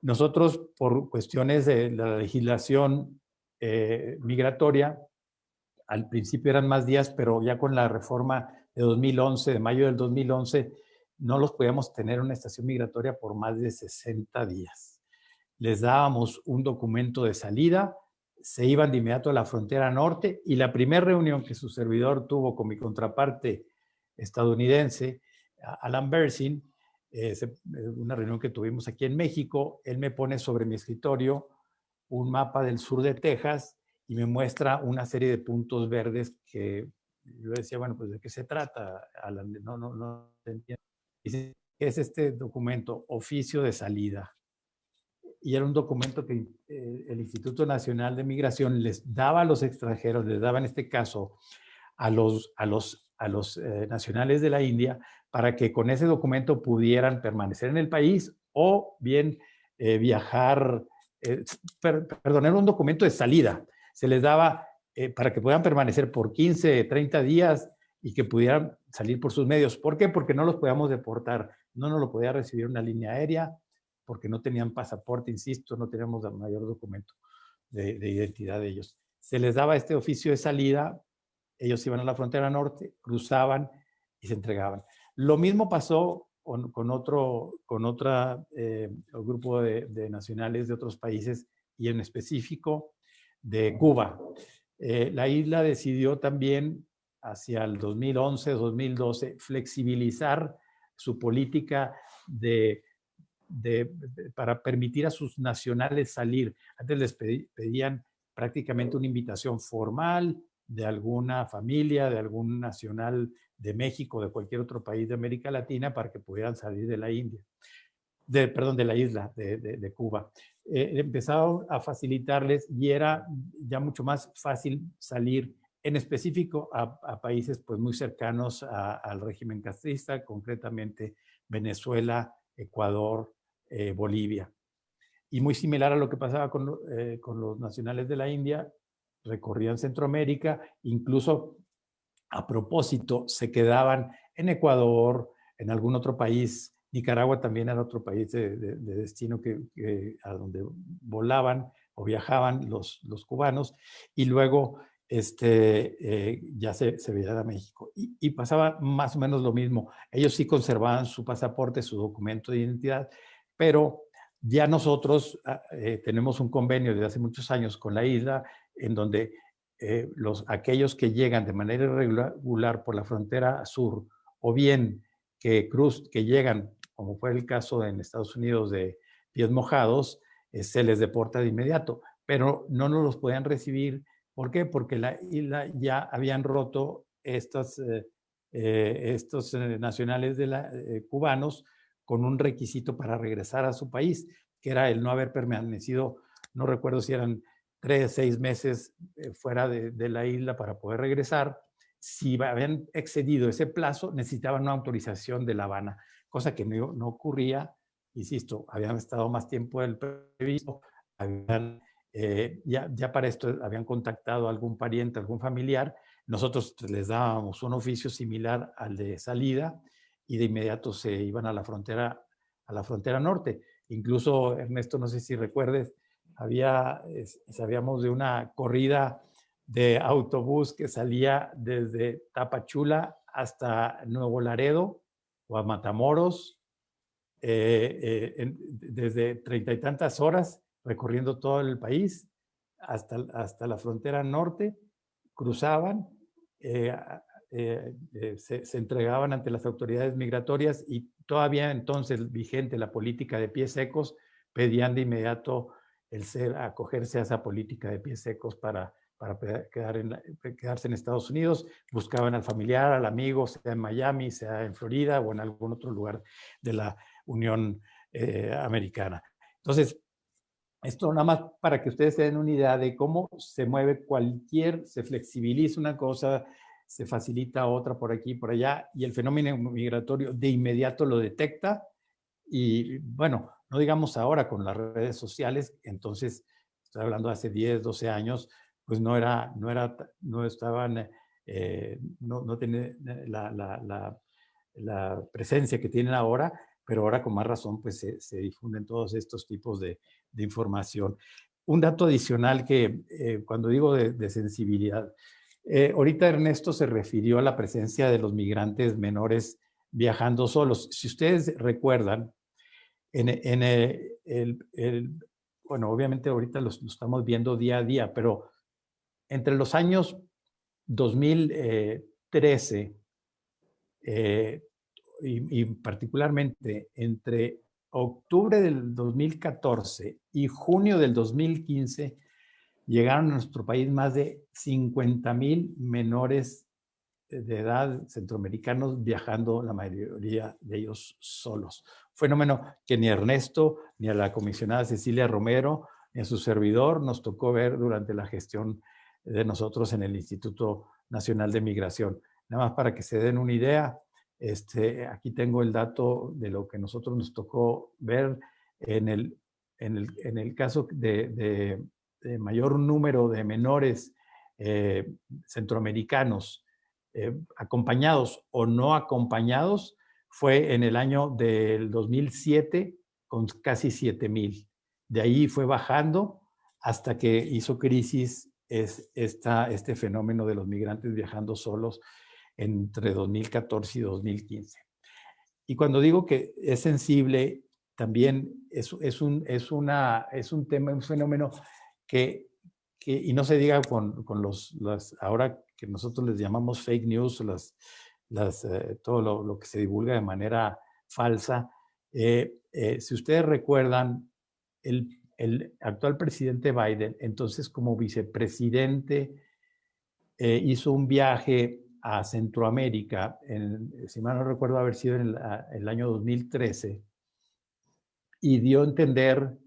Nosotros, por cuestiones de la legislación migratoria, al principio eran más días, pero ya con la reforma de 2011, de mayo del 2011, no los podíamos tener en una estación migratoria por más de 60 días. Les dábamos un documento de salida, se iban de inmediato a la frontera norte, y la primera reunión que su servidor tuvo con mi contraparte estadounidense, Alan Bersin, una reunión que tuvimos aquí en México, él me pone sobre mi escritorio un mapa del sur de Texas y me muestra una serie de puntos verdes que yo decía, bueno, pues ¿de qué se trata, Alan? No entiendo. Dice, es este documento, oficio de salida. Y era un documento que el Instituto Nacional de Migración les daba a los extranjeros, les daba en este caso a los nacionales de la India, para que con ese documento pudieran permanecer en el país o bien viajar, perdón, era un documento de salida. Se les daba para que puedan permanecer por 15, 30 días y que pudieran salir por sus medios. ¿Por qué? Porque no los podíamos deportar, no nos lo podía recibir una línea aérea, porque no tenían pasaporte, insisto, no teníamos el mayor documento de identidad de ellos. Se les daba este oficio de salida, ellos iban a la frontera norte, cruzaban y se entregaban. Lo mismo pasó con otro grupo de nacionales de otros países, y en específico de Cuba. La isla decidió también hacia el 2011, 2012 flexibilizar su política para permitir a sus nacionales salir. Antes les pedían prácticamente una invitación formal, de alguna familia, de algún nacional de México, de cualquier otro país de América Latina, para que pudieran salir de la India, perdón, de la isla de Cuba. Empezaron a facilitarles y era ya mucho más fácil salir, en específico a países pues muy cercanos al régimen castrista, concretamente Venezuela, Ecuador, Bolivia. Y muy similar a lo que pasaba con los nacionales de la India, recorrían Centroamérica, incluso a propósito se quedaban en Ecuador, en algún otro país. Nicaragua también era otro país de destino a donde volaban o viajaban los cubanos, y luego ya se veían a México. Y pasaba más o menos lo mismo. Ellos sí conservaban su pasaporte, su documento de identidad, pero ya nosotros tenemos un convenio desde hace muchos años con la isla, en donde aquellos que llegan de manera irregular por la frontera sur, o bien que llegan, como fue el caso en Estados Unidos de pies mojados, se les deporta de inmediato, pero no nos los podían recibir. ¿Por qué? Porque la isla ya habían roto estos nacionales cubanos con un requisito para regresar a su país, que era el no haber permanecido, no recuerdo si eran 3, 6 meses fuera de la isla para poder regresar. Si habían excedido ese plazo, necesitaban una autorización de La Habana, cosa que no ocurría. Insisto, habían estado más tiempo del previsto, ya para esto habían contactado a algún pariente, algún familiar. Nosotros les dábamos un oficio similar al de salida y de inmediato se iban a la frontera norte. Incluso, Ernesto, no sé si recuerdes, sabíamos de una corrida de autobús que salía desde Tapachula hasta Nuevo Laredo o a Matamoros, desde 30 y tantas horas recorriendo todo el país hasta la frontera norte, cruzaban, se entregaban ante las autoridades migratorias, y todavía entonces vigente la política de pies secos, pedían de inmediato acogerse a esa política de pies secos para quedarse en Estados Unidos. Buscaban al familiar, al amigo, sea en Miami, sea en Florida o en algún otro lugar de la Unión Americana. Entonces, esto nada más para que ustedes se den una idea de cómo se mueve se flexibiliza una cosa, se facilita otra por aquí, por allá, y el fenómeno migratorio de inmediato lo detecta. Y bueno, no digamos ahora con las redes sociales, entonces estoy hablando de hace 10, 12 años, pues no estaban, no tiene la presencia que tienen ahora, pero ahora con más razón pues se difunden todos estos tipos de información. Un dato adicional que cuando digo de sensibilidad, ahorita Ernesto se refirió a la presencia de los migrantes menores viajando solos. Si ustedes recuerdan, bueno, obviamente ahorita lo estamos viendo día a día, pero entre los años 2013 y particularmente entre octubre del 2014 y junio del 2015, llegaron a nuestro país más de 50,000 menores de edad centroamericanos viajando, la mayoría de ellos solos. Fenómeno que ni Ernesto, ni a la comisionada Cecilia Romero, ni a su servidor nos tocó ver durante la gestión de nosotros en el Instituto Nacional de Migración. Nada más para que se den una idea, aquí tengo el dato de lo que nosotros nos tocó ver en el caso de mayor número de menores centroamericanos acompañados o no acompañados, fue en el año del 2007 con casi 7,000. De ahí fue bajando hasta que hizo crisis este fenómeno de los migrantes viajando solos entre 2014 y 2015. Y cuando digo que es sensible, también es un tema, un fenómeno que y no se diga con ahora que nosotros les llamamos fake news, todo lo que se divulga de manera falsa. Si ustedes recuerdan, el actual presidente Biden, entonces como vicepresidente, hizo un viaje a Centroamérica, si mal no recuerdo haber sido en el año 2013, y dio a entender,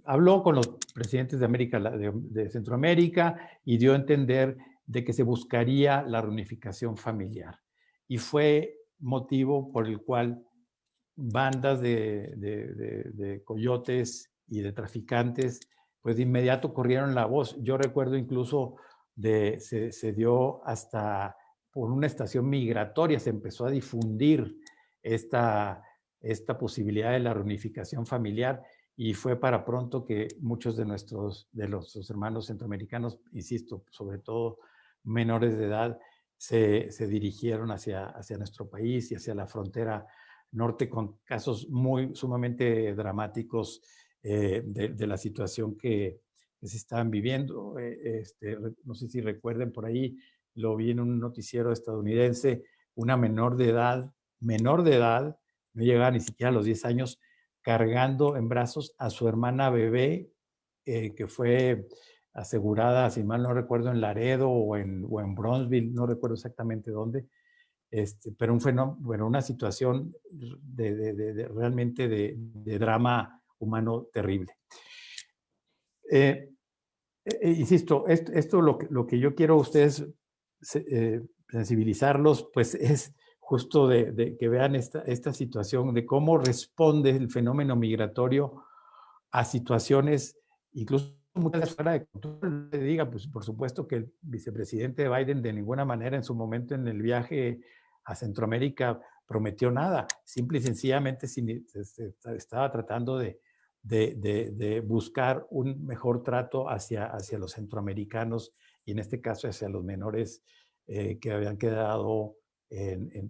habló con los presidentes de de Centroamérica y dio a entender de que se buscaría la reunificación familiar. Y fue motivo por el cual bandas de coyotes y de traficantes, pues de inmediato corrieron la voz. Yo recuerdo incluso se dio hasta por una estación migratoria, se empezó a difundir esta posibilidad de la reunificación familiar, y fue para pronto que muchos de los hermanos centroamericanos, insisto, sobre todo menores de edad, se dirigieron hacia nuestro país y hacia la frontera norte, con casos sumamente dramáticos de la situación que se estaban viviendo. No sé si recuerden por ahí, lo vi en un noticiero estadounidense, una menor de edad, no llegaba ni siquiera a los 10 años, cargando en brazos a su hermana bebé, que fue asegurada, si mal no recuerdo, en Laredo o en Bronzeville, no recuerdo exactamente dónde, pero un fenómeno, bueno, una situación realmente de drama humano terrible. Insisto, esto lo que yo quiero a ustedes sensibilizarlos, pues es justo de que vean esta situación de cómo responde el fenómeno migratorio a situaciones, incluso muchas veces fuera de control. Le diga, pues por supuesto que el vicepresidente Biden de ninguna manera en su momento en el viaje a Centroamérica prometió nada. Simple y sencillamente estaba tratando de buscar un mejor trato hacia los centroamericanos, y en este caso hacia los menores que habían quedado,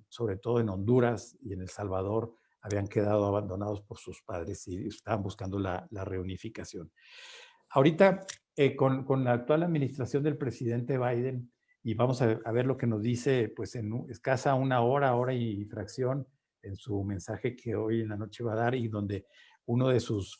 sobre todo en Honduras y en El Salvador, habían quedado abandonados por sus padres y estaban buscando la reunificación. Ahorita, con la actual administración del presidente Biden, y vamos a ver lo que nos dice, pues en escasa hora y fracción, en su mensaje que hoy en la noche va a dar, y donde uno de sus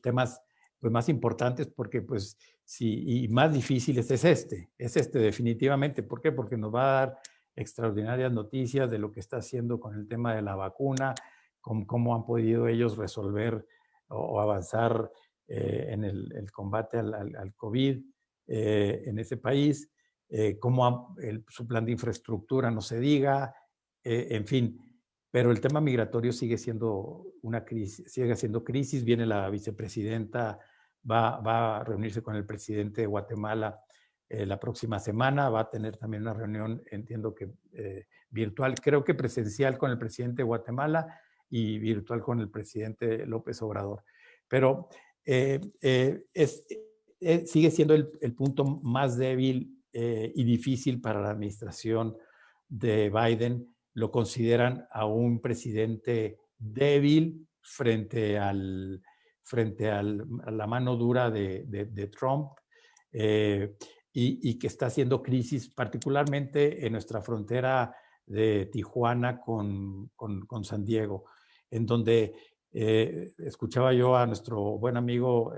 temas pues más importantes, porque pues sí, y más difíciles es este definitivamente. ¿Por qué? Porque nos va a dar extraordinarias noticias de lo que está haciendo con el tema de la vacuna, cómo han podido ellos resolver o avanzar en el combate al COVID en ese país, cómo su plan de infraestructura no se diga, en fin. Pero el tema migratorio sigue siendo una crisis, Viene la vicepresidenta, va a reunirse con el presidente de Guatemala la próxima semana, va a tener también una reunión, entiendo que virtual, creo que presencial, con el presidente de Guatemala, y virtual con el presidente López Obrador. Pero sigue siendo el punto más débil y difícil para la administración de Biden. Lo consideran a un presidente débil frente a la mano dura de Trump, y que está haciendo crisis, particularmente en nuestra frontera de Tijuana con San Diego, en donde escuchaba yo a nuestro buen amigo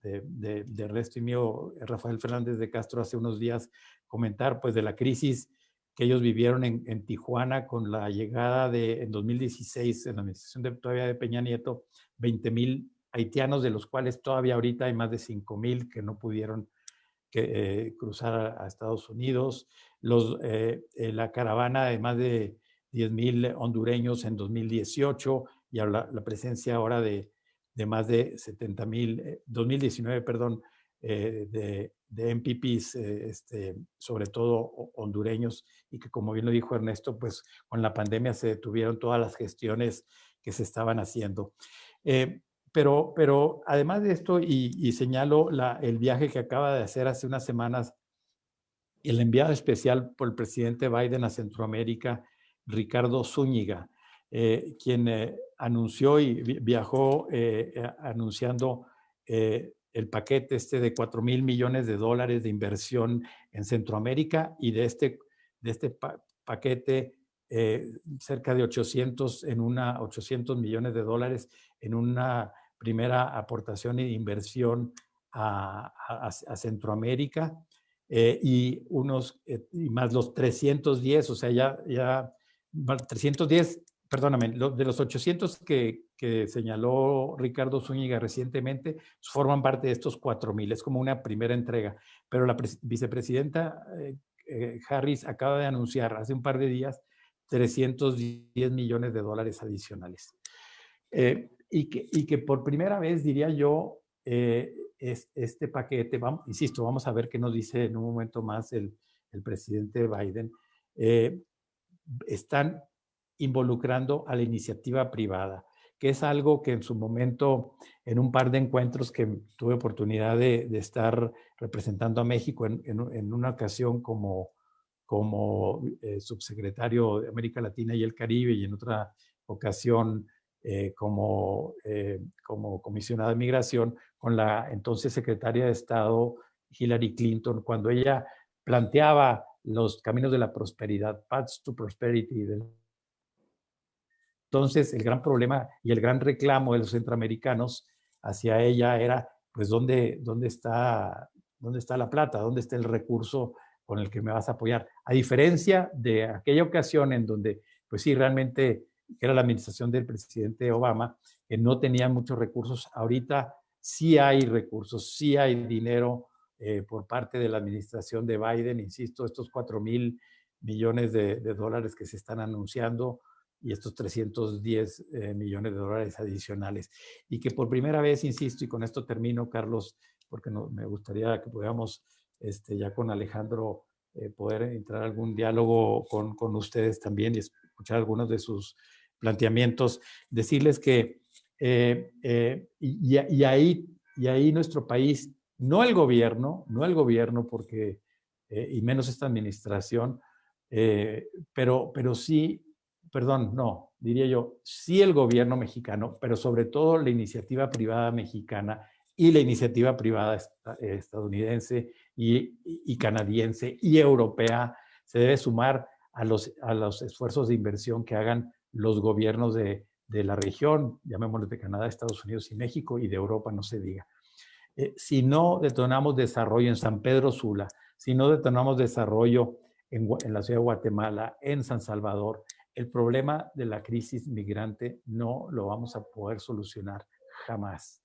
de Ernesto y mío, Rafael Fernández de Castro, hace unos días comentar pues de la crisis que ellos vivieron en Tijuana con la llegada en 2016, en la administración todavía de Peña Nieto, 20,000 haitianos, de los cuales todavía ahorita hay más de 5,000 que no pudieron cruzar a Estados Unidos. La caravana de más de 10,000 hondureños en 2018, y la presencia ahora de más de 70,000, 2019, perdón, de MPPs, sobre todo hondureños, y que, como bien lo dijo Ernesto, pues con la pandemia se detuvieron todas las gestiones que se estaban haciendo. Pero además de esto, y señalo el viaje que acaba de hacer hace unas semanas el enviado especial por el presidente Biden a Centroamérica, Ricardo Zúñiga, quien anunció y viajó anunciando el paquete de $4,000 millones de inversión en Centroamérica, y de este paquete cerca de 800 millones de dólares en una primera aportación e inversión a Centroamérica, y más los 310, o sea, ya 310, perdóname, de los 800 que señaló Ricardo Zúñiga recientemente, forman parte de estos 4,000, es como una primera entrega, pero la vicepresidenta Harris acaba de anunciar hace un par de días 310 millones de dólares adicionales. Y que por primera vez, diría yo, este paquete, insisto, vamos a ver qué nos dice en un momento más el presidente Biden, están involucrando a la iniciativa privada, que es algo que en su momento, en un par de encuentros que tuve oportunidad de estar representando a México en una ocasión como subsecretario de América Latina y el Caribe, y en otra ocasión como comisionada de migración con la entonces secretaria de Estado Hillary Clinton, cuando ella planteaba los caminos de la prosperidad, Paths to Prosperity. Entonces, el gran problema y el gran reclamo de los centroamericanos hacia ella era, pues, ¿dónde está la plata? ¿Dónde está el recurso con el que me vas a apoyar? A diferencia de aquella ocasión en donde, pues sí, realmente era la administración del presidente Obama, que no tenía muchos recursos. Ahorita sí hay recursos, sí hay dinero por parte de la administración de Biden. Insisto, estos 4,000 millones de dólares que se están anunciando y estos 310 millones de dólares adicionales. Y que por primera vez, insisto, y con esto termino, Carlos, porque me gustaría que pudiéramos ya con Alejandro poder entrar a algún diálogo con ustedes también y escuchar algunos de sus planteamientos, decirles que y ahí nuestro país, no el gobierno, porque, y menos esta administración, pero sí, perdón, no, diría yo, sí el gobierno mexicano, pero sobre todo la iniciativa privada mexicana y la iniciativa privada estadounidense y canadiense y europea se debe sumar a los esfuerzos de inversión que hagan los gobiernos de la región, llamémoslos de Canadá, Estados Unidos y México, y de Europa no se diga. Si no detonamos desarrollo en San Pedro Sula, si no detonamos desarrollo en la ciudad de Guatemala, en San Salvador, el problema de la crisis migrante no lo vamos a poder solucionar jamás.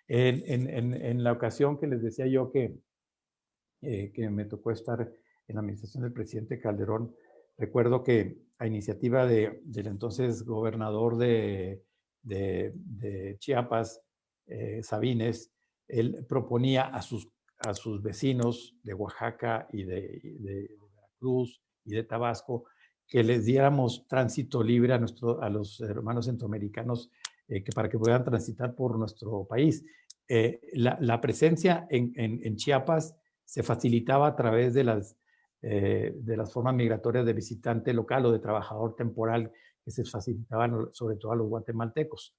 En la ocasión que les decía yo que me tocó estar en la administración del presidente Calderón, recuerdo que a iniciativa del entonces gobernador de Chiapas, Sabines, él proponía a sus vecinos de Oaxaca y de Veracruz y de Tabasco que les diéramos tránsito libre a los hermanos centroamericanos para que puedan transitar por nuestro país. La presencia en Chiapas se facilitaba a través de las formas migratorias de visitante local o de trabajador temporal que se facilitaban sobre todo a los guatemaltecos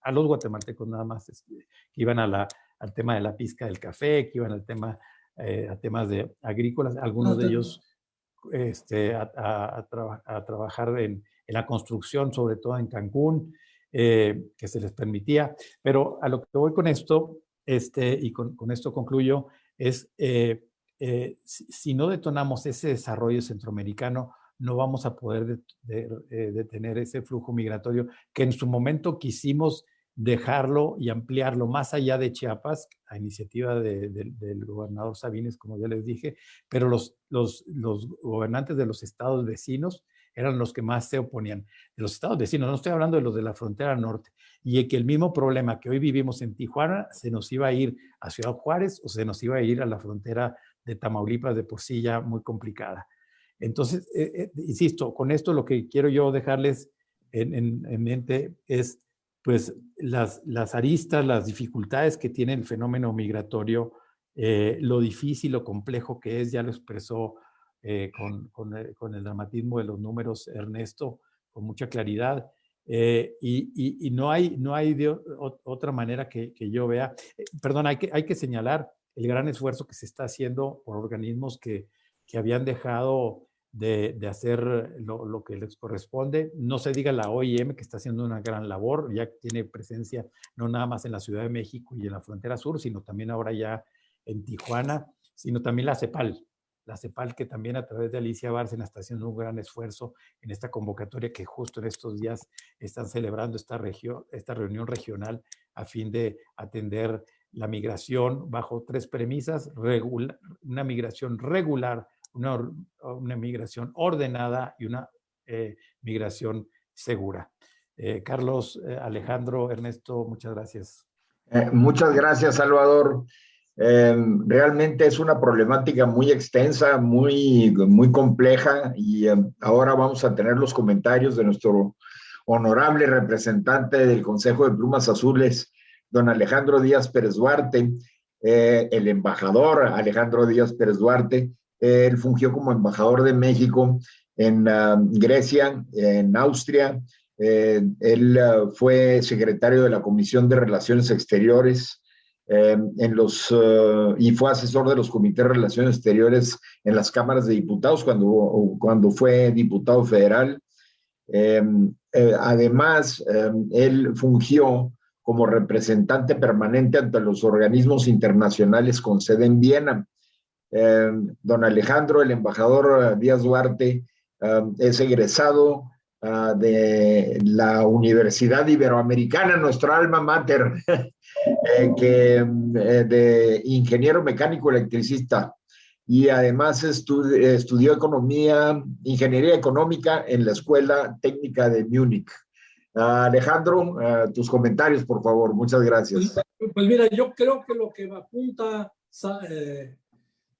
nada más, que iban al tema de la pizca del café, que iban a temas de agrícolas, algunos de ellos a trabajar en la construcción, sobre todo en Cancún, que se les permitía. Pero a lo que voy con esto, y con esto concluyo, es si no detonamos ese desarrollo centroamericano, no vamos a poder detener ese flujo migratorio que en su momento quisimos dejarlo y ampliarlo más allá de Chiapas, a iniciativa del gobernador Sabines, como ya les dije, pero los gobernantes de los estados vecinos eran los que más se oponían. De los estados vecinos, no estoy hablando de los de la frontera norte, y que el mismo problema que hoy vivimos en Tijuana se nos iba a ir a Ciudad Juárez o se nos iba a ir a la frontera de Tamaulipas, de por sí ya muy complicada. Entonces, insisto, con esto lo que quiero yo dejarles en mente es pues las aristas, las dificultades que tiene el fenómeno migratorio, lo difícil, lo complejo que es, ya lo expresó con el dramatismo de los números Ernesto, con mucha claridad, y no hay otra manera que yo vea. Perdón, hay que señalar el gran esfuerzo que se está haciendo por organismos que habían dejado de hacer lo que les corresponde. No se diga la OIM, que está haciendo una gran labor, ya tiene presencia no nada más en la Ciudad de México y en la frontera sur, sino también ahora ya en Tijuana, sino también la CEPAL, que también a través de Alicia Bárcena está haciendo un gran esfuerzo en esta convocatoria que justo en estos días están celebrando esta reunión regional a fin de atender la migración bajo 3 premisas: una migración regular, una migración ordenada y una migración segura. Carlos, Alejandro, Ernesto, muchas gracias. Muchas gracias, Salvador. Realmente es una problemática muy extensa, muy compleja, y ahora vamos a tener los comentarios de nuestro honorable representante del Consejo de Plumas Azules, don Alejandro Díaz Pérez Duarte, el embajador Alejandro Díaz Pérez Duarte. Él fungió como embajador de México en Grecia, en Austria. Él fue secretario de la Comisión de Relaciones Exteriores y fue asesor de los comités de relaciones exteriores en las cámaras de diputados cuando fue diputado federal. Además, él fungió como representante permanente ante los organismos internacionales con sede en Viena. Don Alejandro, el embajador Díaz Duarte, es egresado de la Universidad Iberoamericana, nuestra alma mater, de ingeniero mecánico electricista, y además estudió ingeniería económica en la Escuela Técnica de Múnich. Alejandro, tus comentarios, por favor. Muchas gracias. Pues mira, yo creo que lo que apunta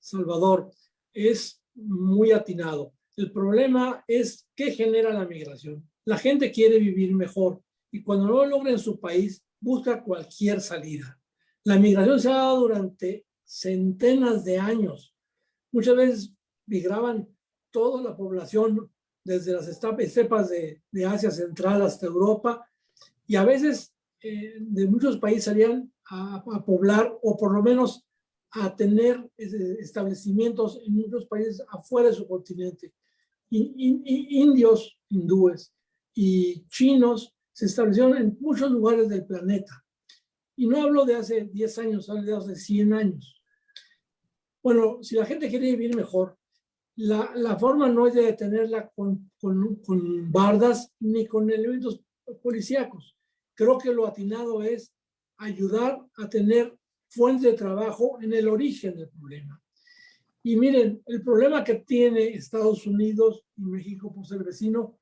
Salvador es muy atinado. El problema es qué genera la migración. La gente quiere vivir mejor y cuando no lo logra en su país, busca cualquier salida. La migración se ha dado durante centenas de años. Muchas veces migraban toda la población desde las estepas de Asia Central hasta Europa, y a veces de muchos países salían a poblar, o por lo menos a tener establecimientos en muchos países afuera de su continente. Indios, hindúes y chinos se establecieron en muchos lugares del planeta. Y no hablo de hace 10 años, hablo de hace 100 años. Bueno, si la gente quiere vivir mejor, la forma no es de detenerla con bardas ni con elementos policíacos. Creo que lo atinado es ayudar a tener fuentes de trabajo en el origen del problema. Y miren, el problema que tiene Estados Unidos y México por ser vecino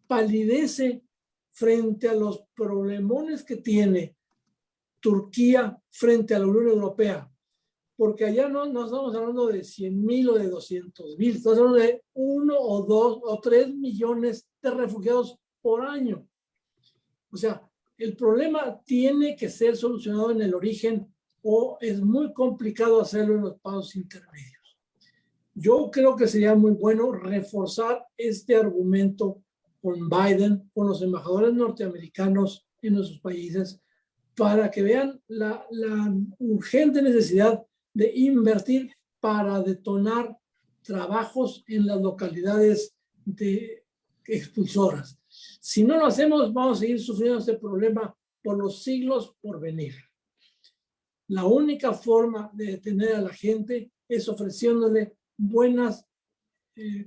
palidece frente a los problemones que tiene Turquía frente a la Unión Europea. Porque allá no estamos hablando de 100,000 o de 200,000, estamos hablando de 1 o 2 o 3 millones de refugiados por año. O sea, el problema tiene que ser solucionado en el origen, o es muy complicado hacerlo en los pasos intermedios. Yo creo que sería muy bueno reforzar este argumento con Biden, con los embajadores norteamericanos en nuestros países, para que vean la urgente necesidad de invertir para detonar trabajos en las localidades expulsoras. Si no lo hacemos, vamos a seguir sufriendo este problema por los siglos por venir. La única forma de detener a la gente es ofreciéndole buenas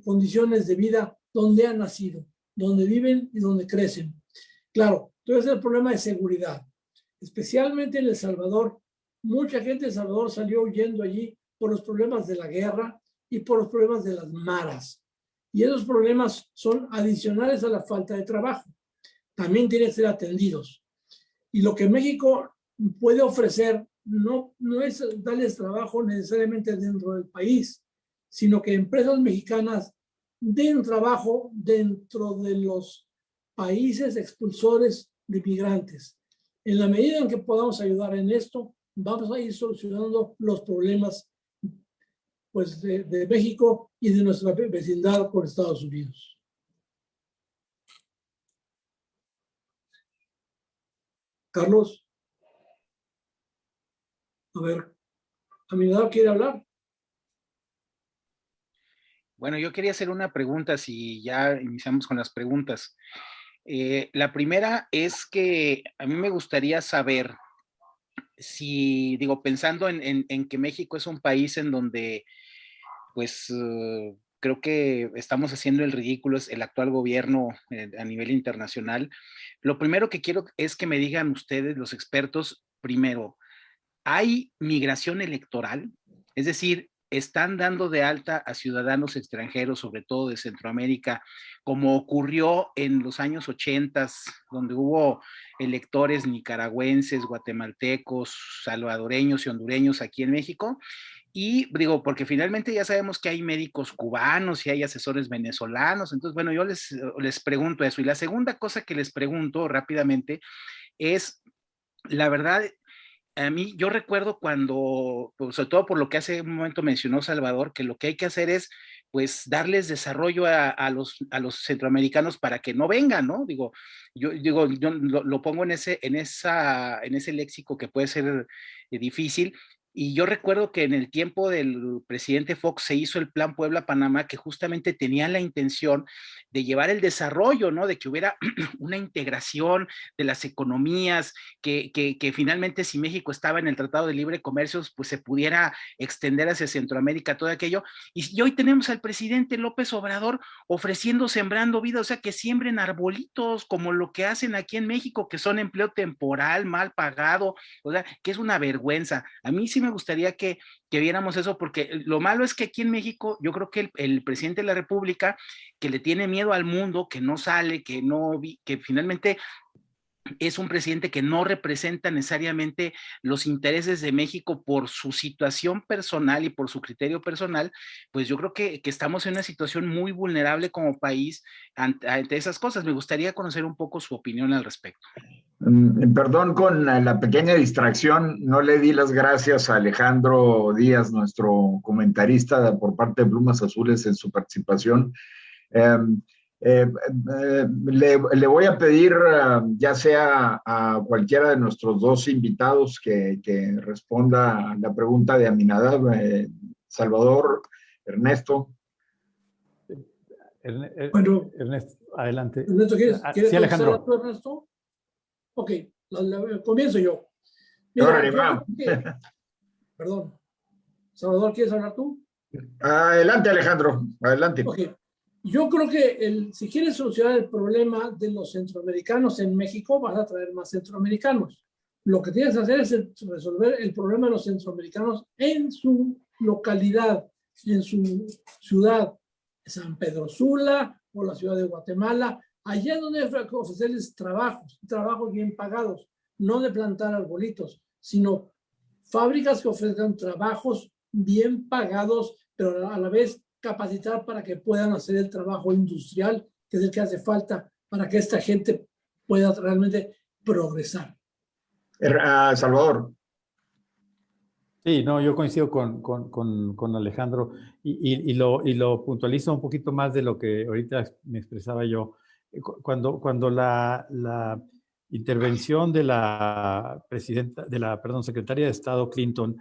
condiciones de vida donde han nacido, donde viven y donde crecen. Claro, entonces el problema de seguridad, especialmente en El Salvador. Mucha gente de El Salvador salió huyendo allí por los problemas de la guerra y por los problemas de las maras. Y esos problemas son adicionales a la falta de trabajo. También tienen que ser atendidos. Y lo que México puede ofrecer no es darles trabajo necesariamente dentro del país, sino que empresas mexicanas den trabajo dentro de los países expulsores de migrantes. En la medida en que podamos ayudar en esto, vamos a ir solucionando los problemas pues, de México y de nuestra vecindad con Estados Unidos. Carlos. A ver, Aminadab quiere hablar. Bueno, yo quería hacer una pregunta, si ya iniciamos con las preguntas. La primera es que a mí me gustaría saber si, digo, pensando en que México es un país en donde, pues, creo que estamos haciendo el ridículo, es el actual gobierno a nivel internacional. Lo primero que quiero es que me digan ustedes, los expertos, primero, ¿hay migración electoral? Es decir, ¿están dando de alta a ciudadanos extranjeros, sobre todo de Centroamérica, como ocurrió en los años 80, donde hubo electores nicaragüenses, guatemaltecos, salvadoreños y hondureños aquí en México? Y digo, porque finalmente ya sabemos que hay médicos cubanos y hay asesores venezolanos. Entonces, bueno, yo les pregunto eso. Y la segunda cosa que les pregunto rápidamente es, la verdad, a mí, yo recuerdo cuando, pues, sobre todo por lo que hace un momento mencionó Salvador, que lo que hay que hacer es, pues, darles desarrollo a los centroamericanos para que no vengan, ¿no? Digo, yo lo pongo en ese léxico que puede ser difícil. Y yo recuerdo que en el tiempo del presidente Fox se hizo el Plan Puebla-Panamá, que justamente tenía la intención de llevar el desarrollo, ¿no? De que hubiera una integración de las economías, que finalmente si México estaba en el Tratado de Libre Comercio, pues se pudiera extender hacia Centroamérica todo aquello. Y hoy tenemos al presidente López Obrador ofreciendo Sembrando Vida, o sea, que siembren arbolitos como lo que hacen aquí en México, que son empleo temporal, mal pagado, o sea, que es una vergüenza. A mí sí me gustaría que viéramos eso, porque lo malo es que aquí en México, yo creo que el presidente de la República, que le tiene miedo al mundo, que no sale, que finalmente es un presidente que no representa necesariamente los intereses de México por su situación personal y por su criterio personal, pues yo creo que estamos en una situación muy vulnerable como país ante esas cosas. Me gustaría conocer un poco su opinión al respecto. Perdón con la pequeña distracción, no le di las gracias a Alejandro Díaz, nuestro comentarista por parte de Plumas Azules en su participación. Eh, le voy a pedir, ya sea a cualquiera de nuestros dos invitados que responda a la pregunta de Aminadab, Salvador, Ernesto. Bueno, Ernesto, adelante. Ernesto, ¿quieres Sí, Alejandro. tú, Ernesto? Ok, comienzo yo. Mira, yo creo que, perdón, Salvador, ¿quieres hablar tú? Adelante, Alejandro, adelante. Ok, yo creo que si quieres solucionar el problema de los centroamericanos en México, vas a traer más centroamericanos. Lo que tienes que hacer es resolver el problema de los centroamericanos en su localidad, en su ciudad, San Pedro Sula o la ciudad de Guatemala, allá donde hay que ofrecerles trabajos bien pagados, no de plantar arbolitos, sino fábricas que ofrezcan trabajos bien pagados, pero a la vez capacitar para que puedan hacer el trabajo industrial, que es el que hace falta para que esta gente pueda realmente progresar. Salvador. Sí, no, yo coincido con Alejandro y lo puntualizo un poquito más de lo que ahorita me expresaba yo. Cuando la intervención de la presidenta, secretaria de Estado Clinton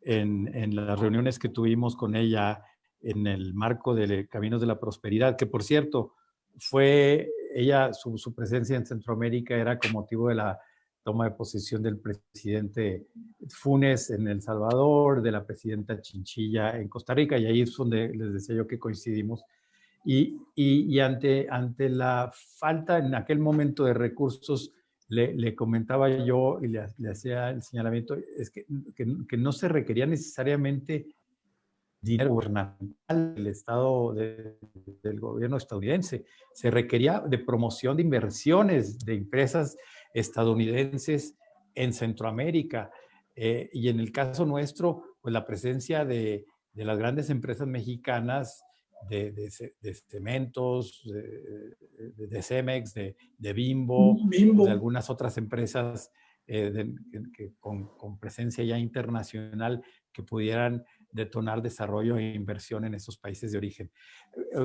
en las reuniones que tuvimos con ella en el marco de Caminos de la Prosperidad, que por cierto, su presencia en Centroamérica era con motivo de la toma de posesión del presidente Funes en El Salvador, de la presidenta Chinchilla en Costa Rica, y ahí es donde les decía yo que coincidimos. Y ante la falta en aquel momento de recursos, le comentaba yo y le hacía el señalamiento, es que no se requería necesariamente dinero gubernamental del Estado, del gobierno estadounidense. Se requería de promoción de inversiones de empresas estadounidenses en Centroamérica. Y en el caso nuestro, pues la presencia de las grandes empresas mexicanas, de cementos, de Cemex, de Bimbo, de algunas otras empresas con presencia ya internacional que pudieran detonar desarrollo e inversión en esos países de origen.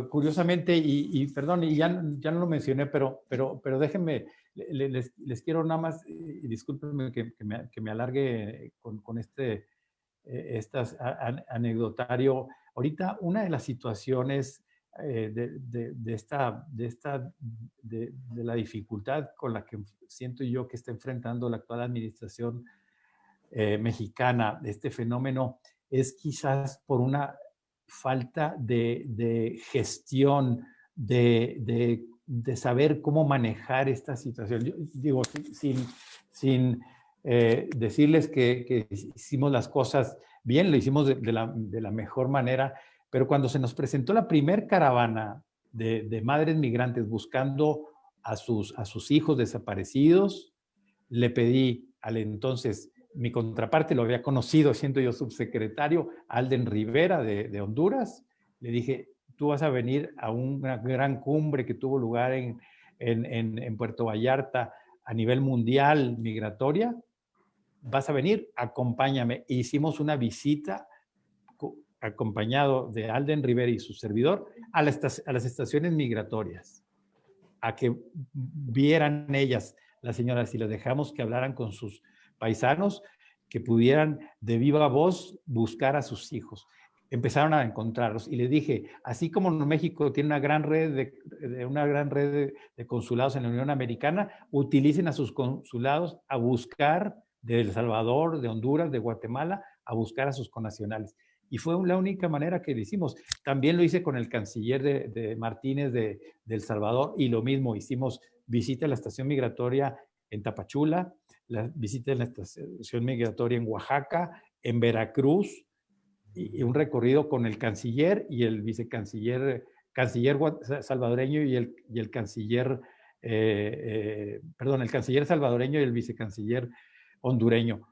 Curiosamente, perdón, y ya no lo mencioné, pero déjenme, les quiero nada más, y discúlpenme que me alargue con este anecdotario. Ahorita, una de las situaciones de la dificultad con la que siento yo que está enfrentando la actual administración mexicana, este fenómeno, es quizás por una falta de gestión, de saber cómo manejar esta situación. Yo digo, sin decirles que hicimos las cosas bien, lo hicimos de la mejor manera, pero cuando se nos presentó la primer caravana de madres migrantes buscando a sus hijos desaparecidos, le pedí al entonces, mi contraparte lo había conocido siendo yo subsecretario, Alden Rivera de Honduras, le dije, tú vas a venir a una gran cumbre que tuvo lugar en Puerto Vallarta a nivel mundial migratoria, vas a venir, acompáñame. Hicimos una visita acompañado de Alden Rivera y su servidor a las estaciones migratorias, a que vieran ellas, las señoras, y les dejamos que hablaran con sus paisanos, que pudieran de viva voz buscar a sus hijos. Empezaron a encontrarlos y les dije, así como México tiene una gran red de consulados en la Unión Americana, utilicen a sus consulados a buscar de El Salvador, de Honduras, de Guatemala, a buscar a sus connacionales. Y fue la única manera que lo hicimos. También lo hice con el canciller de Martínez de El Salvador, y lo mismo, hicimos visita a la estación migratoria en Tapachula, la visita a la estación migratoria en Oaxaca, en Veracruz, y un recorrido con el canciller y el vicecanciller, canciller salvadoreño y el canciller, el canciller salvadoreño y el vicecanciller hondureño.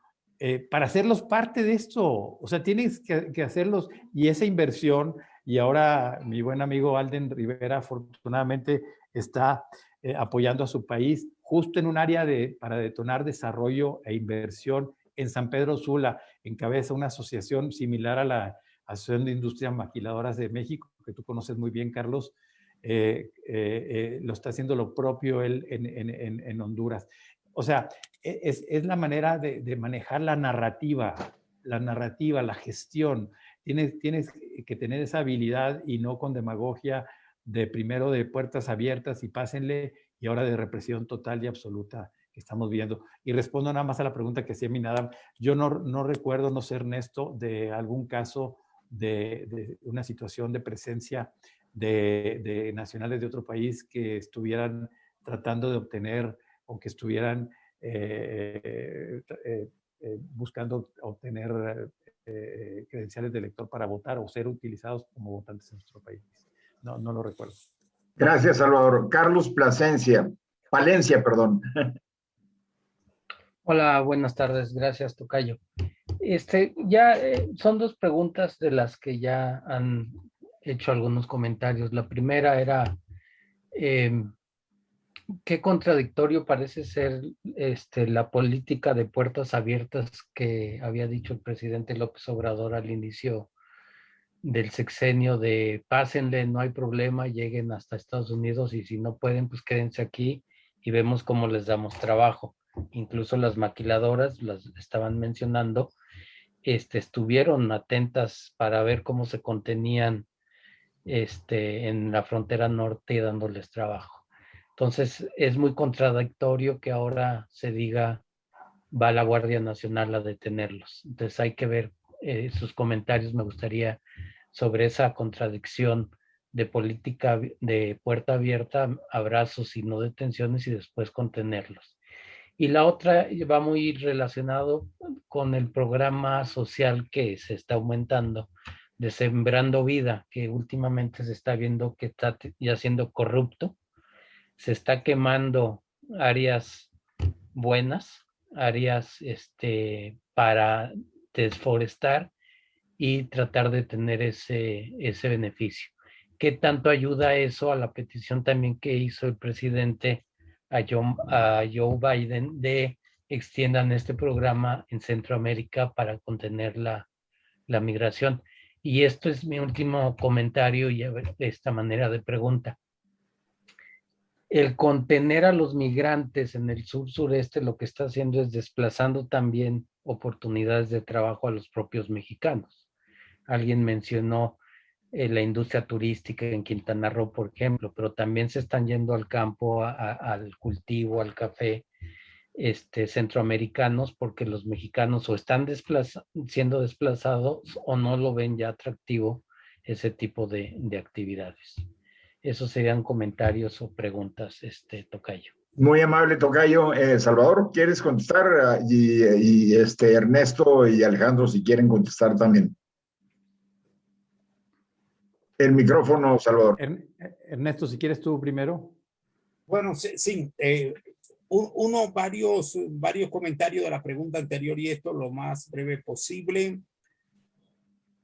Para hacerlos parte de esto, o sea, tienes que hacerlos, y esa inversión, y ahora mi buen amigo Alden Rivera afortunadamente está apoyando a su país justo en un área para detonar desarrollo e inversión en San Pedro Sula, encabeza una asociación similar a la Asociación de Industrias Maquiladoras de México, que tú conoces muy bien, Carlos. Lo está haciendo lo propio él en Honduras. O sea, es la manera de manejar la narrativa, la gestión. Tienes que tener esa habilidad, y no con demagogia de primero de puertas abiertas y pásenle, y ahora de represión total y absoluta que estamos viendo. Y respondo nada más a la pregunta que hacía Minadam. Yo no recuerdo, no sé, Ernesto, de algún caso de una situación de presencia de nacionales de otro país que estuvieran tratando de obtener, o que estuvieran buscando obtener credenciales de elector para votar o ser utilizados como votantes en nuestro país. No lo recuerdo. Gracias, Salvador. Carlos Palencia, perdón. Hola, buenas tardes. Gracias, tocayo. Ya son dos preguntas de las que ya han hecho algunos comentarios. La primera era qué contradictorio parece ser la política de puertas abiertas que había dicho el presidente López Obrador al inicio del sexenio, de pásenle, no hay problema, lleguen hasta Estados Unidos, y si no pueden, pues quédense aquí y vemos cómo les damos trabajo. Incluso las maquiladoras, las estaban mencionando, estuvieron atentas para ver cómo se contenían en la frontera norte y dándoles trabajo. Entonces, es muy contradictorio que ahora se diga va la Guardia Nacional a detenerlos. Entonces, hay que ver sus comentarios, me gustaría, sobre esa contradicción de política de puerta abierta, abrazos y no detenciones, y después contenerlos. Y la otra va muy relacionado con el programa social que se está aumentando de Sembrando Vida, que últimamente se está viendo que está ya siendo corrupto. Se está quemando áreas buenas, áreas para desforestar y tratar de tener ese beneficio. ¿Qué tanto ayuda eso a la petición también que hizo el presidente a Joe Biden de extiendan este programa en Centroamérica para contener la migración? Y esto es mi último comentario, y a ver, esta manera de pregunta. El contener a los migrantes en el sur-sureste lo que está haciendo es desplazando también oportunidades de trabajo a los propios mexicanos. Alguien mencionó la industria turística en Quintana Roo, por ejemplo, pero también se están yendo al campo, al cultivo, al café, centroamericanos, porque los mexicanos o están siendo desplazados o no lo ven ya atractivo ese tipo de actividades. Esos serían comentarios o preguntas, tocayo. Muy amable, tocayo. Salvador, ¿quieres contestar? Y Ernesto y Alejandro, si quieren contestar también. El micrófono, Salvador. Ernesto, si quieres tú primero. Bueno, sí. Varios comentarios de la pregunta anterior y esto lo más breve posible.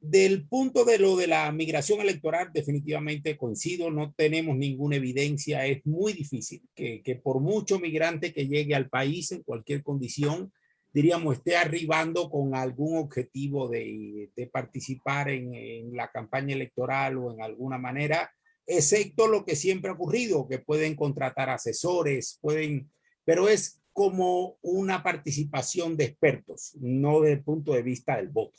Del punto de lo de la migración electoral, definitivamente coincido, no tenemos ninguna evidencia, es muy difícil que por mucho migrante que llegue al país en cualquier condición, diríamos, esté arribando con algún objetivo de participar en la campaña electoral o en alguna manera, excepto lo que siempre ha ocurrido, que pueden contratar asesores, pero es como una participación de expertos, no desde el punto de vista del voto.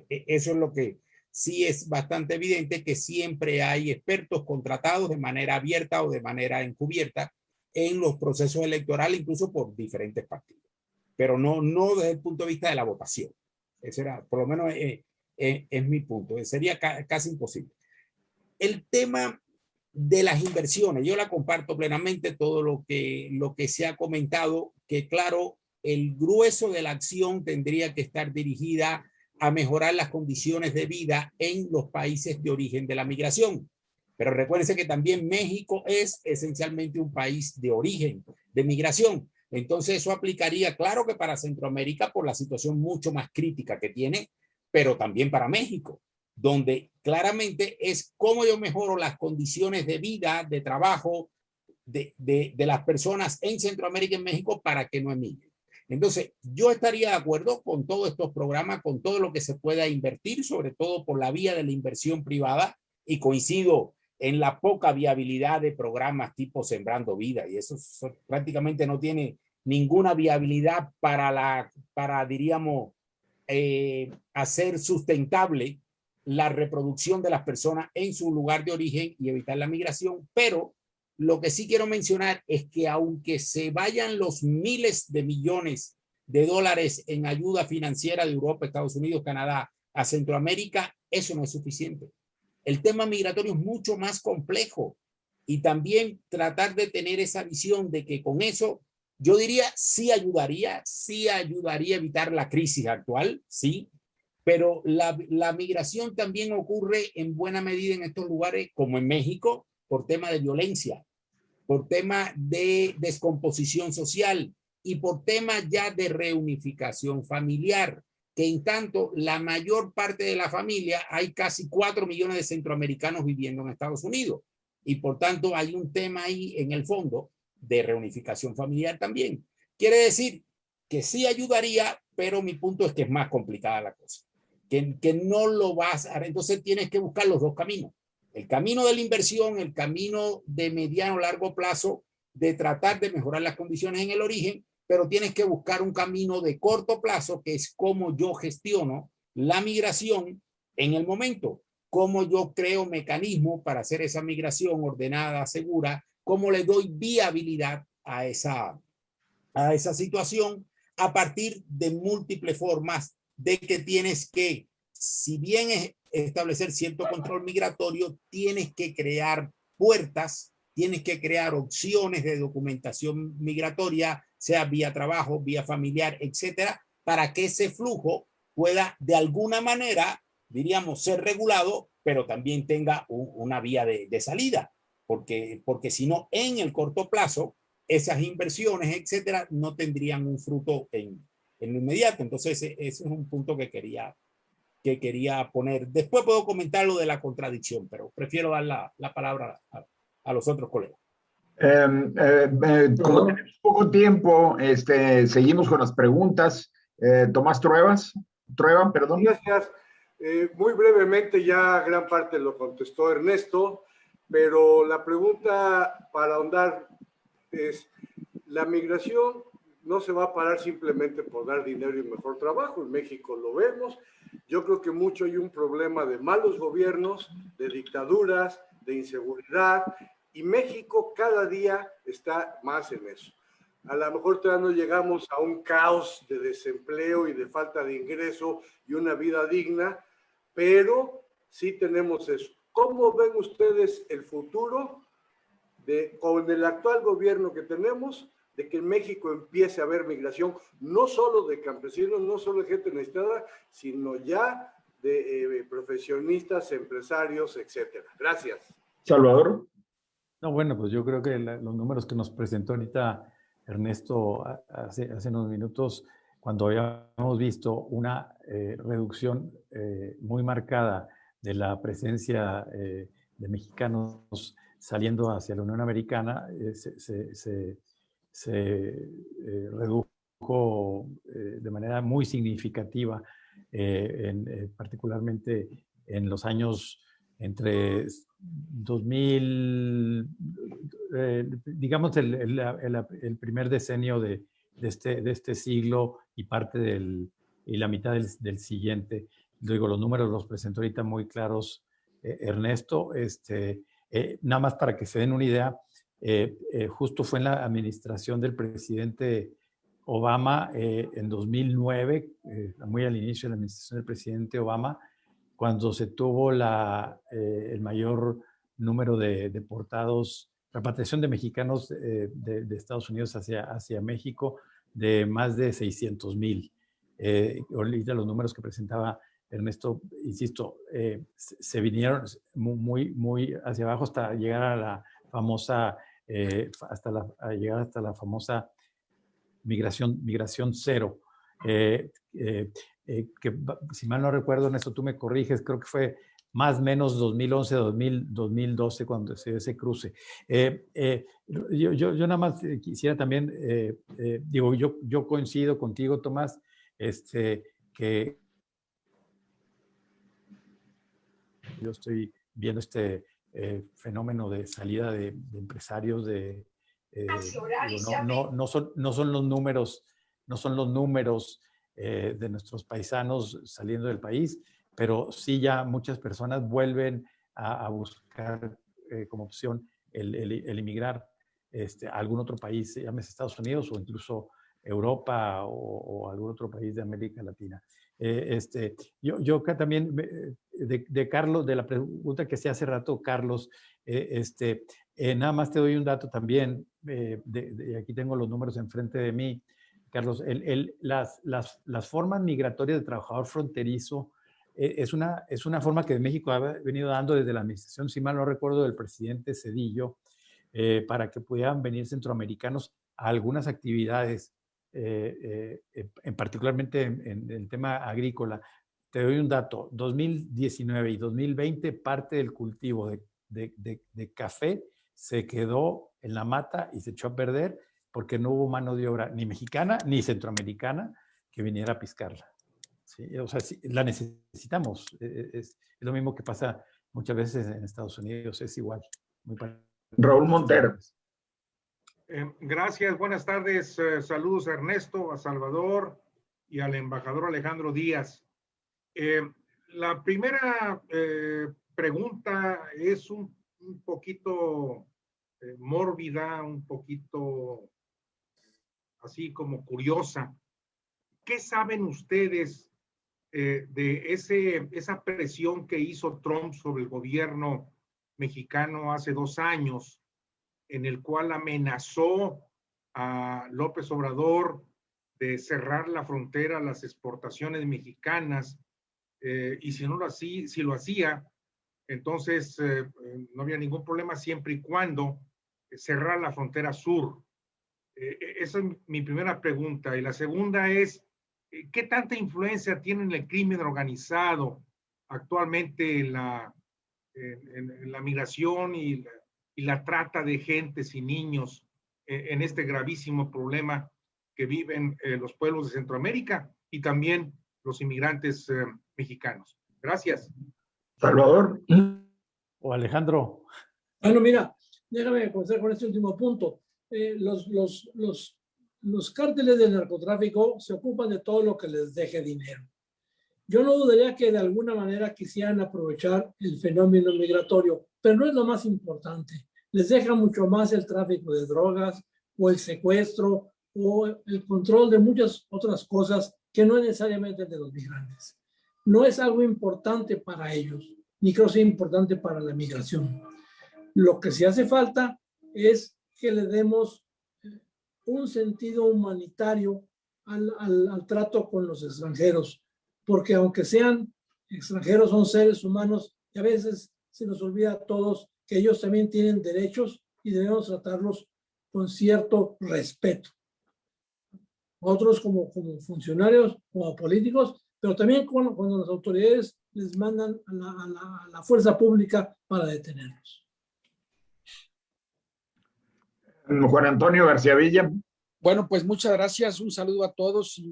Eso es lo que sí es bastante evidente, que siempre hay expertos contratados de manera abierta o de manera encubierta en los procesos electorales, incluso por diferentes partidos, pero no desde el punto de vista de la votación. Ese era, por lo menos es mi punto, sería casi imposible. El tema de las inversiones, yo la comparto plenamente, todo lo que se ha comentado, que claro, el grueso de la acción tendría que estar dirigida a mejorar las condiciones de vida en los países de origen de la migración. Pero recuérdense que también México es esencialmente un país de origen de migración. Entonces eso aplicaría, claro que para Centroamérica por la situación mucho más crítica que tiene, pero también para México, donde claramente es cómo yo mejoro las condiciones de vida, de trabajo de las personas en Centroamérica y en México para que no emigren. Entonces, yo estaría de acuerdo con todos estos programas, con todo lo que se pueda invertir, sobre todo por la vía de la inversión privada, y coincido en la poca viabilidad de programas tipo Sembrando Vida, y eso prácticamente no tiene ninguna viabilidad para diríamos, hacer sustentable la reproducción de las personas en su lugar de origen y evitar la migración, pero lo que sí quiero mencionar es que aunque se vayan los miles de millones de dólares en ayuda financiera de Europa, Estados Unidos, Canadá a Centroamérica, eso no es suficiente. El tema migratorio es mucho más complejo y también tratar de tener esa visión de que con eso, yo diría, sí ayudaría a evitar la crisis actual, sí, pero la migración también ocurre en buena medida en estos lugares, como en México, por tema de violencia, por tema de descomposición social y por tema ya de reunificación familiar, que en tanto la mayor parte de la familia, hay casi 4 millones de centroamericanos viviendo en Estados Unidos, y por tanto hay un tema ahí en el fondo de reunificación familiar también. Quiere decir que sí ayudaría, pero mi punto es que es más complicada la cosa, que no lo vas a... Entonces tienes que buscar los dos caminos. El camino de la inversión, el camino de mediano o largo plazo, de tratar de mejorar las condiciones en el origen, pero tienes que buscar un camino de corto plazo, que es cómo yo gestiono la migración en el momento, cómo yo creo mecanismos para hacer esa migración ordenada, segura, cómo le doy viabilidad a esa situación a partir de múltiples formas de que tienes que, si bien es establecer cierto control migratorio, tienes que crear puertas, tienes que crear opciones de documentación migratoria, sea vía trabajo, vía familiar, etcétera, para que ese flujo pueda de alguna manera, diríamos, ser regulado, pero también tenga una vía de salida, porque si no, en el corto plazo, esas inversiones, etcétera, no tendrían un fruto en lo inmediato. Entonces, ese es un punto que quería poner. Después puedo comentar lo de la contradicción, pero prefiero dar la palabra a los otros colegas. Como tenemos poco tiempo, seguimos con las preguntas. Tomás Trueba, perdón. Gracias. Muy brevemente, ya gran parte lo contestó Ernesto, pero la pregunta para ahondar es, la migración no se va a parar simplemente por dar dinero y mejor trabajo. En México lo vemos. Yo creo que mucho hay un problema de malos gobiernos, de dictaduras, de inseguridad, y México cada día está más en eso. A lo mejor todavía no llegamos a un caos de desempleo y de falta de ingreso y una vida digna, pero sí tenemos eso. ¿Cómo ven ustedes el futuro con el actual gobierno que tenemos, de que en México empiece a haber migración, no solo de campesinos, no solo de gente necesitada, sino ya de profesionistas, empresarios, etcétera? Gracias. Salvador. No, bueno, pues yo creo que los números que nos presentó ahorita Ernesto hace unos minutos, cuando habíamos visto una reducción muy marcada de la presencia de mexicanos saliendo hacia la Unión Americana, se redujo de manera muy significativa, particularmente en los años entre 2000, digamos el primer decenio de este siglo y parte y la mitad del siguiente. Digo, los números los presentó ahorita muy claros Ernesto. Nada más para que se den una idea, justo fue en la administración del presidente Obama en 2009, muy al inicio de la administración del presidente Obama, cuando se tuvo el mayor número de deportados, repatriación de mexicanos de Estados Unidos hacia México, de más de 600,000. Ahorita los números que presentaba Ernesto, insisto, se vinieron muy hacia abajo hasta llegar a la famosa, llegar hasta la famosa migración cero. Que si mal no recuerdo, Ernesto, tú me corriges, creo que fue más o menos 2011, 2012 cuando se dio ese cruce. Yo nada más quisiera también, digo, yo coincido contigo, Tomás, que yo estoy viendo este fenómeno de salida de empresarios, no son los números de nuestros paisanos saliendo del país, pero sí ya muchas personas vuelven a buscar como opción el emigrar a algún otro país, llámese Estados Unidos o incluso Europa o algún otro país de América Latina. Yo acá también, de Carlos, de la pregunta que se hace rato, Carlos, nada más te doy un dato también, aquí tengo los números enfrente de mí, Carlos. Las formas migratorias de trabajador fronterizo es una forma que México ha venido dando desde la administración, si mal no recuerdo, del presidente Zedillo, para que pudieran venir centroamericanos a algunas actividades, particularmente en el tema agrícola. Te doy un dato: 2019 y 2020 parte del cultivo de café se quedó en la mata y se echó a perder porque no hubo mano de obra ni mexicana ni centroamericana que viniera a piscarla. ¿Sí? O sea, sí, la necesitamos. Es lo mismo que pasa muchas veces en Estados Unidos, es igual. Raúl Montero. Gracias, buenas tardes. Saludos a Ernesto, a Salvador y al embajador Alejandro Díaz. La primera pregunta es un poquito mórbida, un poquito así como curiosa. ¿Qué saben ustedes de esa presión que hizo Trump sobre el gobierno mexicano hace 2 años, en el cual amenazó a López Obrador de cerrar la frontera a las exportaciones mexicanas, y si lo hacía, entonces no había ningún problema siempre y cuando cerrar la frontera sur? Esa es mi primera pregunta. Y la segunda es, ¿qué tanta influencia tiene el crimen organizado actualmente en la migración y la trata de gentes y niños en este gravísimo problema que viven los pueblos de Centroamérica y también los inmigrantes mexicanos? Gracias. Salvador. O Alejandro. Bueno, mira, déjame comenzar con este último punto. Los cárteles del narcotráfico se ocupan de todo lo que les deje dinero. Yo no dudaría que de alguna manera quisieran aprovechar el fenómeno migratorio, pero no es lo más importante. Les deja mucho más el tráfico de drogas o el secuestro o el control de muchas otras cosas que no es necesariamente de los migrantes. No es algo importante para ellos, ni creo sea importante para la migración. Lo que sí hace falta es que le demos un sentido humanitario al trato con los extranjeros, porque aunque sean extranjeros, son seres humanos y a veces se nos olvida a todos que ellos también tienen derechos y debemos tratarlos con cierto respeto. Otros como funcionarios, como políticos, pero también cuando las autoridades les mandan a la fuerza pública para detenerlos. Juan Antonio García Villa. Bueno, pues muchas gracias, un saludo a todos y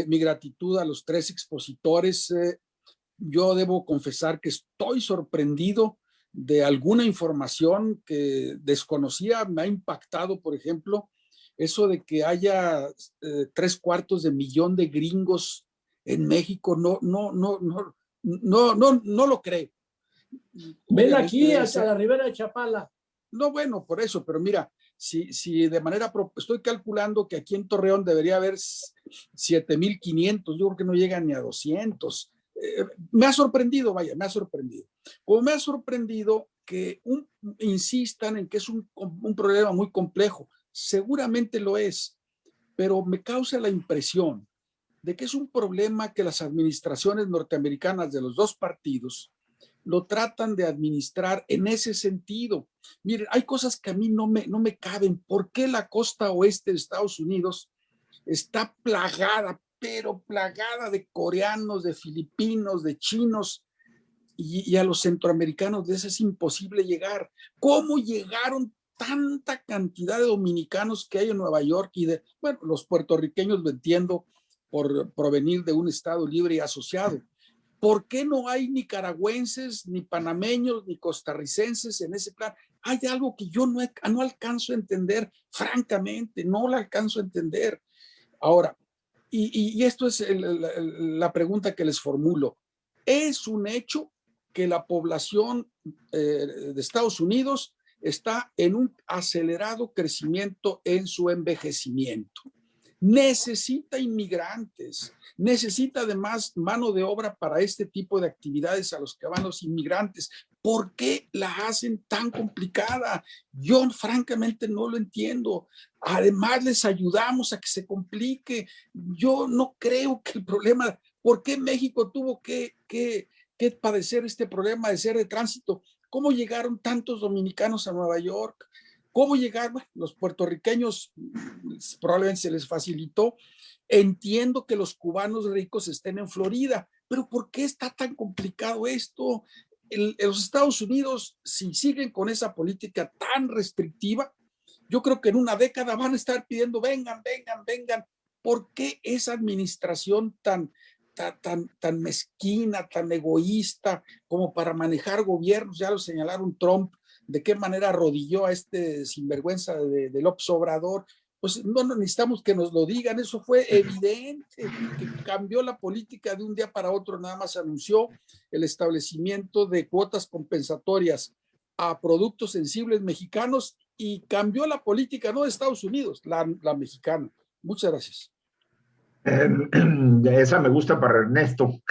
mi gratitud a los tres expositores. Yo debo confesar que estoy sorprendido de alguna información que desconocía. Me ha impactado, por ejemplo, eso de que haya 3/4 millón de gringos en México. No lo creo. Ven aquí hasta la Ribera de Chapala. No, bueno, por eso, pero mira, si de manera, estoy calculando que aquí en Torreón debería haber 7,500, yo creo que no llegan ni a 200. Me ha sorprendido, vaya, me ha sorprendido. Como me ha sorprendido que insistan en que es un problema muy complejo. Seguramente lo es, pero me causa la impresión de que es un problema que las administraciones norteamericanas de los dos partidos lo tratan de administrar en ese sentido. Miren, hay cosas que a mí no me caben. ¿Por qué la costa oeste de Estados Unidos está plagada, pero plagada de coreanos, de filipinos, de chinos, y a los centroamericanos de eso es imposible llegar? ¿Cómo llegaron tanta cantidad de dominicanos que hay en Nueva York bueno, los puertorriqueños lo entiendo por provenir de un estado libre y asociado? ¿Por qué no hay nicaragüenses, ni panameños, ni costarricenses en ese plan? Hay algo que yo no alcanzo a entender, francamente, no lo alcanzo a entender. Ahora, y esto es la pregunta que les formulo. ¿Es un hecho que la población de Estados Unidos está en un acelerado crecimiento en su envejecimiento? Necesita inmigrantes, necesita además mano de obra para este tipo de actividades a los que van los inmigrantes. ¿Por qué la hacen tan complicada? Yo francamente no lo entiendo. Además les ayudamos a que se complique. Yo no creo que el problema, ¿por qué México tuvo que padecer este problema de ser de tránsito? ¿Cómo llegaron tantos dominicanos a Nueva York? ¿Cómo llegar? Bueno, los puertorriqueños probablemente se les facilitó. Entiendo que los cubanos ricos estén en Florida, pero ¿por qué está tan complicado esto? Los Estados Unidos, si siguen con esa política tan restrictiva, yo creo que en una década van a estar pidiendo vengan. ¿Por qué esa administración tan mezquina, tan egoísta como para manejar gobiernos? Ya lo señalaron Trump, de qué manera arrodilló a este sinvergüenza de López Obrador. Pues no necesitamos que nos lo digan, eso fue evidente, que cambió la política de un día para otro. Nada más anunció el establecimiento de cuotas compensatorias a productos sensibles mexicanos y cambió la política no de Estados Unidos, la mexicana. Muchas gracias. Esa me gusta para Ernesto.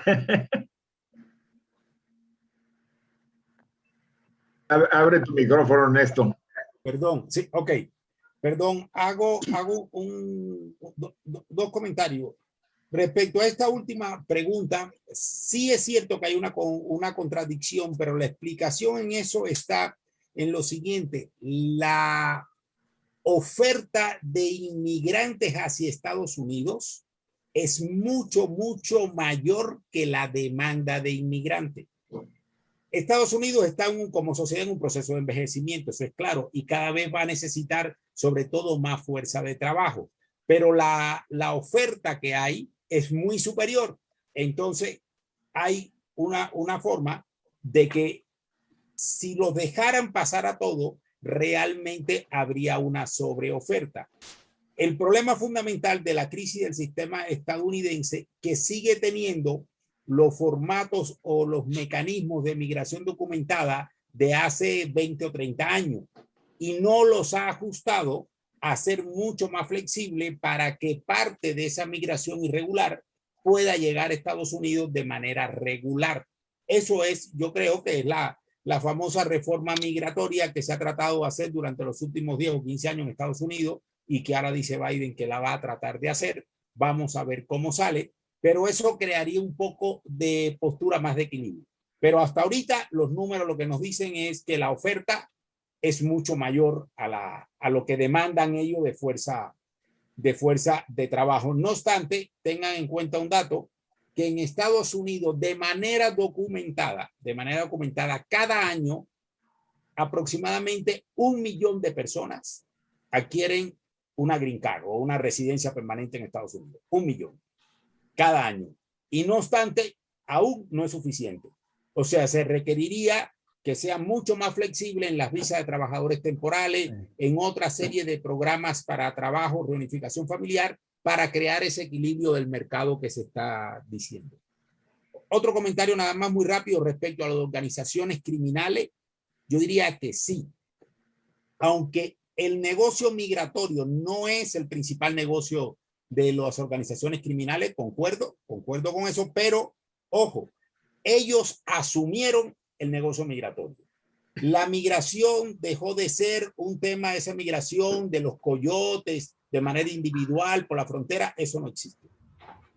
Abre tu micrófono, Ernesto. Perdón, sí, ok. Perdón, hago dos comentarios. Respecto a esta última pregunta, sí es cierto que hay una contradicción, pero la explicación en eso está en lo siguiente. La oferta de inmigrantes hacia Estados Unidos es mucho mayor que la demanda de inmigrantes. Estados Unidos está como sociedad en un proceso de envejecimiento, eso es claro, y cada vez va a necesitar sobre todo más fuerza de trabajo, pero la oferta que hay es muy superior. Entonces hay una forma de que si los dejaran pasar a todo, realmente habría una sobreoferta. El problema fundamental de la crisis del sistema estadounidense, que sigue teniendo los formatos o los mecanismos de migración documentada de hace 20 o 30 años y no los ha ajustado a ser mucho más flexible para que parte de esa migración irregular pueda llegar a Estados Unidos de manera regular. Eso es, yo creo que es la famosa reforma migratoria que se ha tratado de hacer durante los últimos 10 o 15 años en Estados Unidos y que ahora dice Biden que la va a tratar de hacer. Vamos a ver cómo sale, pero eso crearía un poco de postura más de equilibrio. Pero hasta ahorita los números lo que nos dicen es que la oferta es mucho mayor a lo que demandan ellos de fuerza de trabajo. No obstante, tengan en cuenta un dato, que en Estados Unidos de manera documentada, cada año aproximadamente 1 millón de personas adquieren una green card o una residencia permanente en Estados Unidos. 1 millón cada año. Y no obstante, aún no es suficiente. O sea, se requeriría que sea mucho más flexible en las visas de trabajadores temporales, en otra serie de programas para trabajo, reunificación familiar, para crear ese equilibrio del mercado que se está diciendo. Otro comentario nada más muy rápido respecto a las organizaciones criminales. Yo diría que sí, aunque el negocio migratorio no es el principal negocio de las organizaciones criminales, concuerdo con eso, pero ojo, ellos asumieron el negocio migratorio. La migración dejó de ser un tema, esa migración de los coyotes de manera individual por la frontera, eso no existe.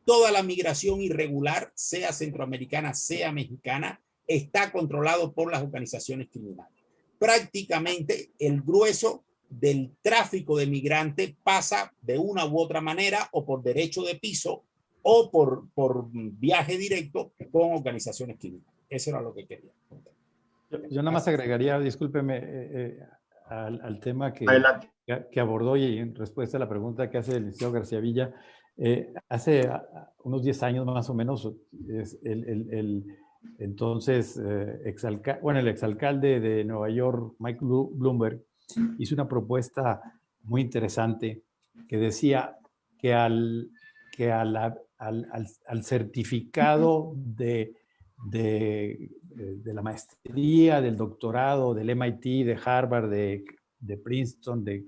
Toda la migración irregular, sea centroamericana, sea mexicana, está controlado por las organizaciones criminales. Prácticamente el grueso del tráfico de migrantes pasa de una u otra manera o por derecho de piso o por viaje directo con organizaciones criminales. Eso era lo que quería. Yo nada más agregaría, discúlpeme, al tema que abordó y en respuesta a la pregunta que hace el licenciado García Villa. Hace unos 10 años más o menos, el entonces el exalcalde de Nueva York, Mike Bloomberg, hizo una propuesta muy interesante que decía que al certificado de la maestría, del doctorado, del MIT, de Harvard, de Princeton, de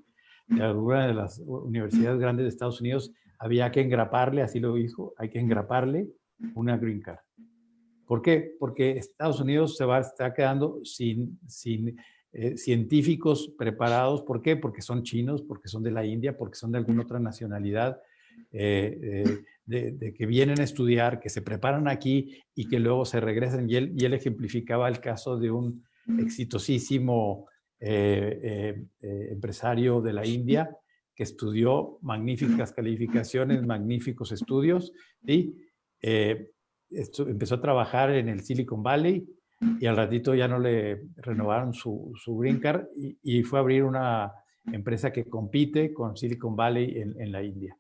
alguna de las universidades grandes de Estados Unidos, había que engraparle, así lo dijo, hay que engraparle una green card. ¿Por qué? Porque Estados Unidos se está quedando sin científicos preparados. ¿Por qué? Porque son chinos, porque son de la India, porque son de alguna otra nacionalidad, de que vienen a estudiar, que se preparan aquí y que luego se regresan. Y él ejemplificaba el caso de un exitosísimo empresario de la India que estudió magníficas calificaciones, magníficos estudios, y empezó a trabajar en el Silicon Valley y al ratito ya no le renovaron su green card y fue a abrir una empresa que compite con Silicon Valley en la India.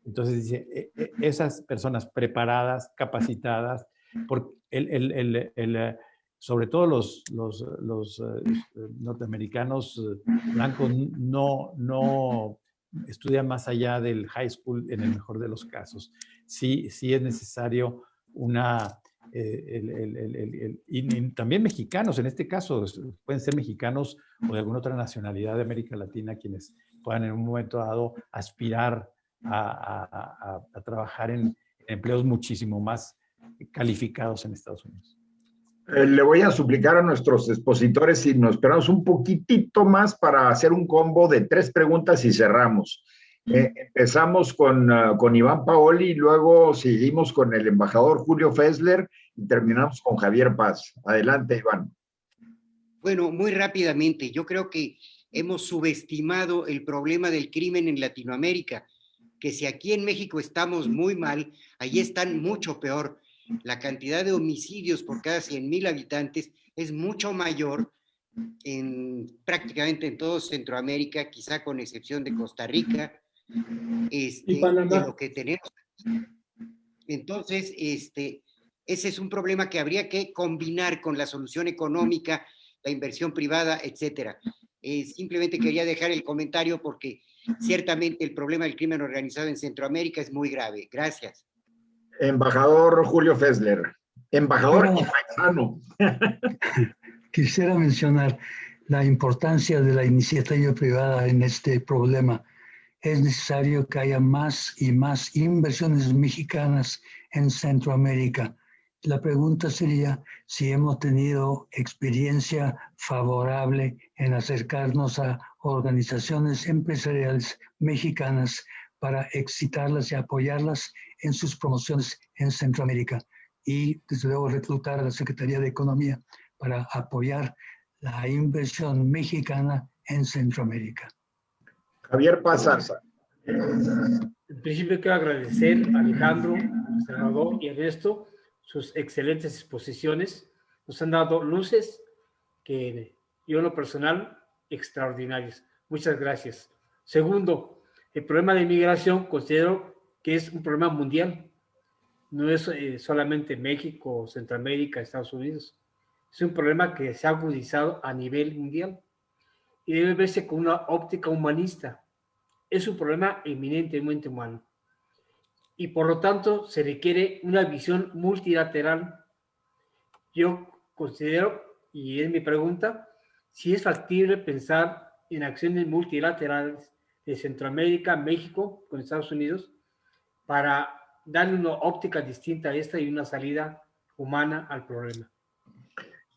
Entonces dice, esas personas preparadas, capacitadas, sobre todo los norteamericanos blancos no estudian más allá del high school en el mejor de los casos. Sí es necesario y también mexicanos, en este caso, pueden ser mexicanos o de alguna otra nacionalidad de América Latina quienes puedan en un momento dado aspirar a trabajar en empleos muchísimo más calificados en Estados Unidos. Le voy a suplicar a nuestros expositores si nos esperamos un poquitito más para hacer un combo de 3 preguntas y cerramos. Empezamos con Iván Paoli, luego seguimos con el embajador Julio Fessler y terminamos con Javier Paz. Adelante, Iván. Bueno, muy rápidamente, yo creo que hemos subestimado el problema del crimen en Latinoamérica, que si aquí en México estamos muy mal, allí están mucho peor. La cantidad de homicidios por cada 100,000 habitantes es mucho mayor prácticamente en todo Centroamérica, quizá con excepción de Costa Rica, y Panamá, de lo que tenemos. Entonces, ese es un problema que habría que combinar con la solución económica, la inversión privada, etcétera. Simplemente quería dejar el comentario porque ciertamente el problema del crimen organizado en Centroamérica es muy grave. Gracias. Embajador Julio Fessler. Embajador y paisano. Quisiera mencionar la importancia de la iniciativa privada en este problema. es necesario que haya más y más inversiones mexicanas en Centroamérica. La pregunta sería si hemos tenido experiencia favorable en acercarnos a organizaciones empresariales mexicanas para excitarlas y apoyarlas en sus promociones en Centroamérica. Y desde luego reclutar a la Secretaría de Economía para apoyar la inversión mexicana en Centroamérica. Javier Pazas. En principio quiero agradecer a Alejandro, a Salvador y a Ernesto sus excelentes exposiciones. Nos han dado luces que yo en lo personal extraordinarias. Muchas gracias. Segundo, el problema de inmigración considero que es un problema mundial. No es solamente México, Centroamérica, Estados Unidos. Es un problema que se ha agudizado a nivel mundial y debe verse con una óptica humanista. Es un problema eminentemente humano y por lo tanto se requiere una visión multilateral. Yo considero, y es mi pregunta, si es factible pensar en acciones multilaterales de Centroamérica, México, con Estados Unidos, para darle una óptica distinta a esta y una salida humana al problema.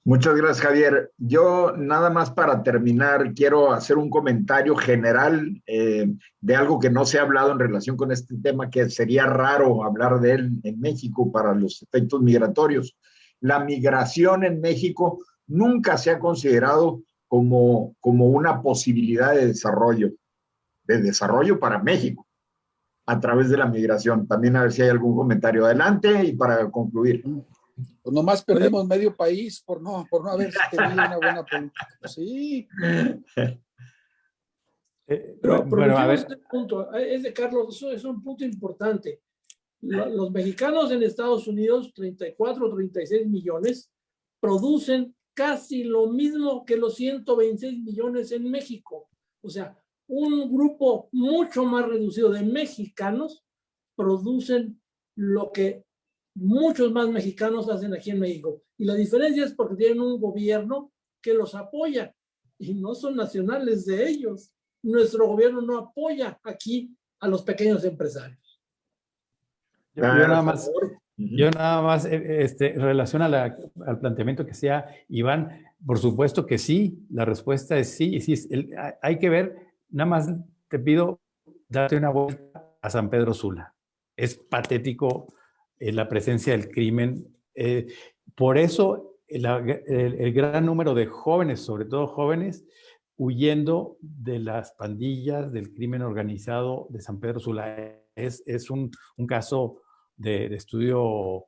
Muchas gracias, Javier. Yo nada más para terminar quiero hacer un comentario general de algo que no se ha hablado en relación con este tema, que sería raro hablar de él en México para los efectos migratorios. La migración en México nunca se ha considerado como una posibilidad de desarrollo para México a través de la migración. También a ver si hay algún comentario. Adelante y para concluir. Pues nomás perdimos medio país por no haber tenido una buena política. Sí. Pero bueno, a ver. Este punto, es de Carlos, eso es un punto importante. Los mexicanos en Estados Unidos, 34 o 36 millones, producen casi lo mismo que los 126 millones en México. O sea, un grupo mucho más reducido de mexicanos producen lo que muchos más mexicanos hacen aquí en México. Y la diferencia es porque tienen un gobierno que los apoya y no son nacionales de ellos. Nuestro gobierno no apoya aquí a los pequeños empresarios. Yo nada más en relación al planteamiento que hacía Iván, por supuesto que sí, la respuesta es sí. Hay que ver, nada más te pido darte una vuelta a San Pedro Sula. Es patético la presencia del crimen. Por eso el gran número de jóvenes, sobre todo jóvenes, huyendo de las pandillas, del crimen organizado de San Pedro Sula. Es un caso de estudio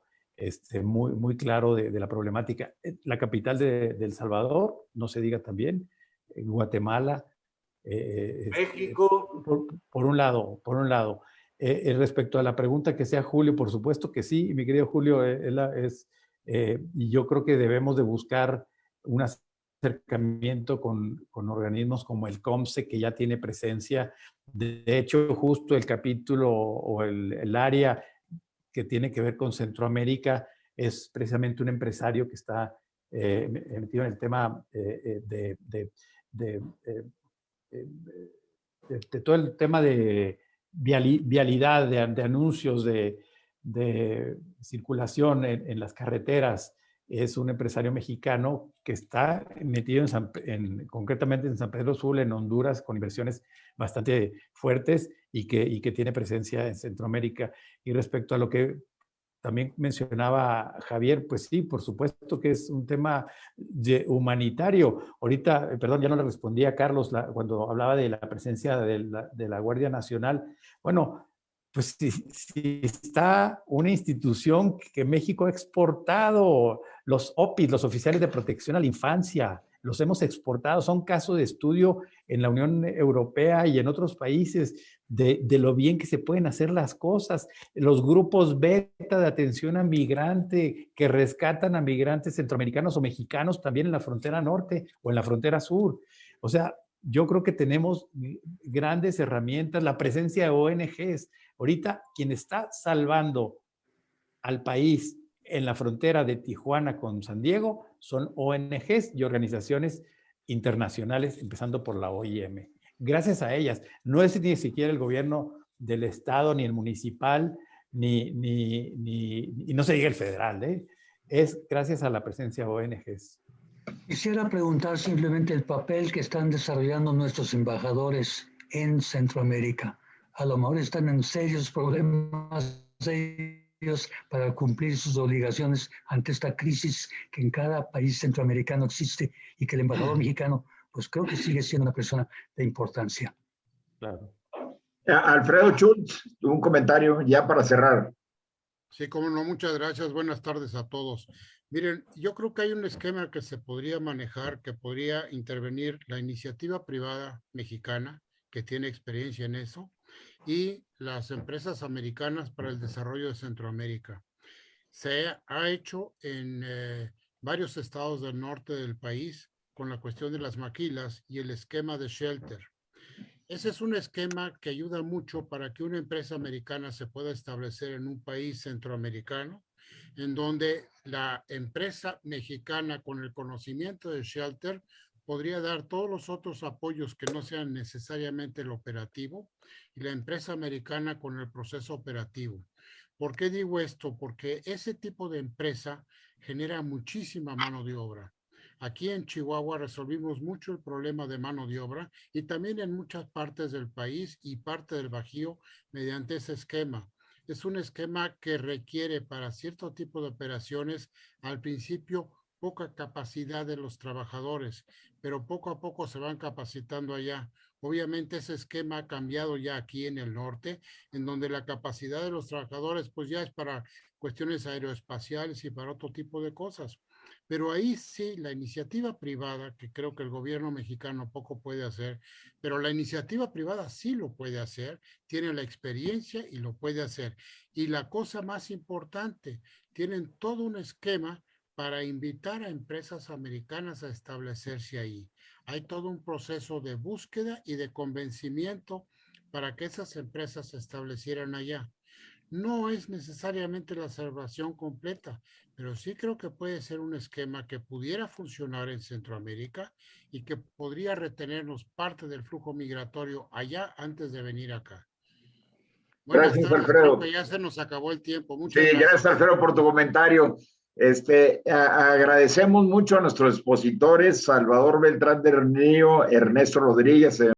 muy, muy claro de la problemática. La capital de El Salvador, no se diga también, Guatemala. México. Por un lado. Respecto a la pregunta que sea Julio, por supuesto que sí, mi querido Julio, y yo creo que debemos de buscar un acercamiento con organismos como el COMSE, que ya tiene presencia. De hecho, justo el capítulo o el área que tiene que ver con Centroamérica es precisamente un empresario que está metido en el tema de todo el tema de vialidad, de anuncios, de circulación en las carreteras. Es un empresario mexicano que está metido concretamente en San Pedro Sula, en Honduras, con inversiones bastante fuertes y que tiene presencia en Centroamérica. Y respecto a lo que también mencionaba Javier, pues sí, por supuesto que es un tema humanitario. Ahorita, perdón, ya no le respondí a Carlos cuando hablaba de la presencia de la Guardia Nacional. Bueno, pues si está una institución que México ha exportado, los OPIs, los oficiales de protección a la infancia, los hemos exportado, son casos de estudio en la Unión Europea y en otros países de lo bien que se pueden hacer las cosas. Los grupos beta de atención a migrante que rescatan a migrantes centroamericanos o mexicanos también en la frontera norte o en la frontera sur. O sea, yo creo que tenemos grandes herramientas, la presencia de ONGs. Ahorita, quien está salvando al país en la frontera de Tijuana con San Diego son ONGs y organizaciones internacionales, empezando por la OIM. gracias a ellas. No es ni siquiera el gobierno del estado, ni el municipal, ni no se diga el federal, ¿eh? Es gracias a la presencia de ONGs. Quisiera preguntar simplemente el papel que están desarrollando nuestros embajadores en Centroamérica. A lo mejor están en serios problemas ellos para cumplir sus obligaciones ante esta crisis que en cada país centroamericano existe y que el embajador mexicano, pues creo que sigue siendo una persona de importancia. Claro. Alfredo Schultz, un comentario ya para cerrar. Sí, cómo no, muchas gracias. Buenas tardes a todos. Miren, yo creo que hay un esquema que se podría manejar, que podría intervenir la iniciativa privada mexicana, que tiene experiencia en eso, y las empresas americanas para el desarrollo de Centroamérica. Se ha hecho en varios estados del norte del país con la cuestión de las maquilas y el esquema de shelter. Ese es un esquema que ayuda mucho para que una empresa americana se pueda establecer en un país centroamericano, en donde la empresa mexicana con el conocimiento del shelter podría dar todos los otros apoyos que no sean necesariamente el operativo, y la empresa americana con el proceso operativo. ¿Por qué digo esto? Porque ese tipo de empresa genera muchísima mano de obra. Aquí en Chihuahua resolvimos mucho el problema de mano de obra y también en muchas partes del país y parte del Bajío mediante ese esquema. Es un esquema que requiere para cierto tipo de operaciones al principio poca capacidad de los trabajadores, pero poco a poco se van capacitando allá. Obviamente ese esquema ha cambiado ya aquí en el norte, en donde la capacidad de los trabajadores pues ya es para cuestiones aeroespaciales y para otro tipo de cosas. Pero ahí sí, la iniciativa privada, que creo que el gobierno mexicano poco puede hacer, pero la iniciativa privada sí lo puede hacer, tiene la experiencia y lo puede hacer. Y la cosa más importante, tienen todo un esquema para invitar a empresas americanas a establecerse ahí. Hay todo un proceso de búsqueda y de convencimiento para que esas empresas se establecieran allá. No es necesariamente la salvación completa, pero sí creo que puede ser un esquema que pudiera funcionar en Centroamérica y que podría retenernos parte del flujo migratorio allá antes de venir acá. Buenas Gracias, tardes, Alfredo. creo que ya se nos acabó el tiempo. Muchas Sí, gracias, Alfredo, por tu comentario. Agradecemos mucho a nuestros expositores, Salvador Beltrán del Río, Ernesto Rodríguez,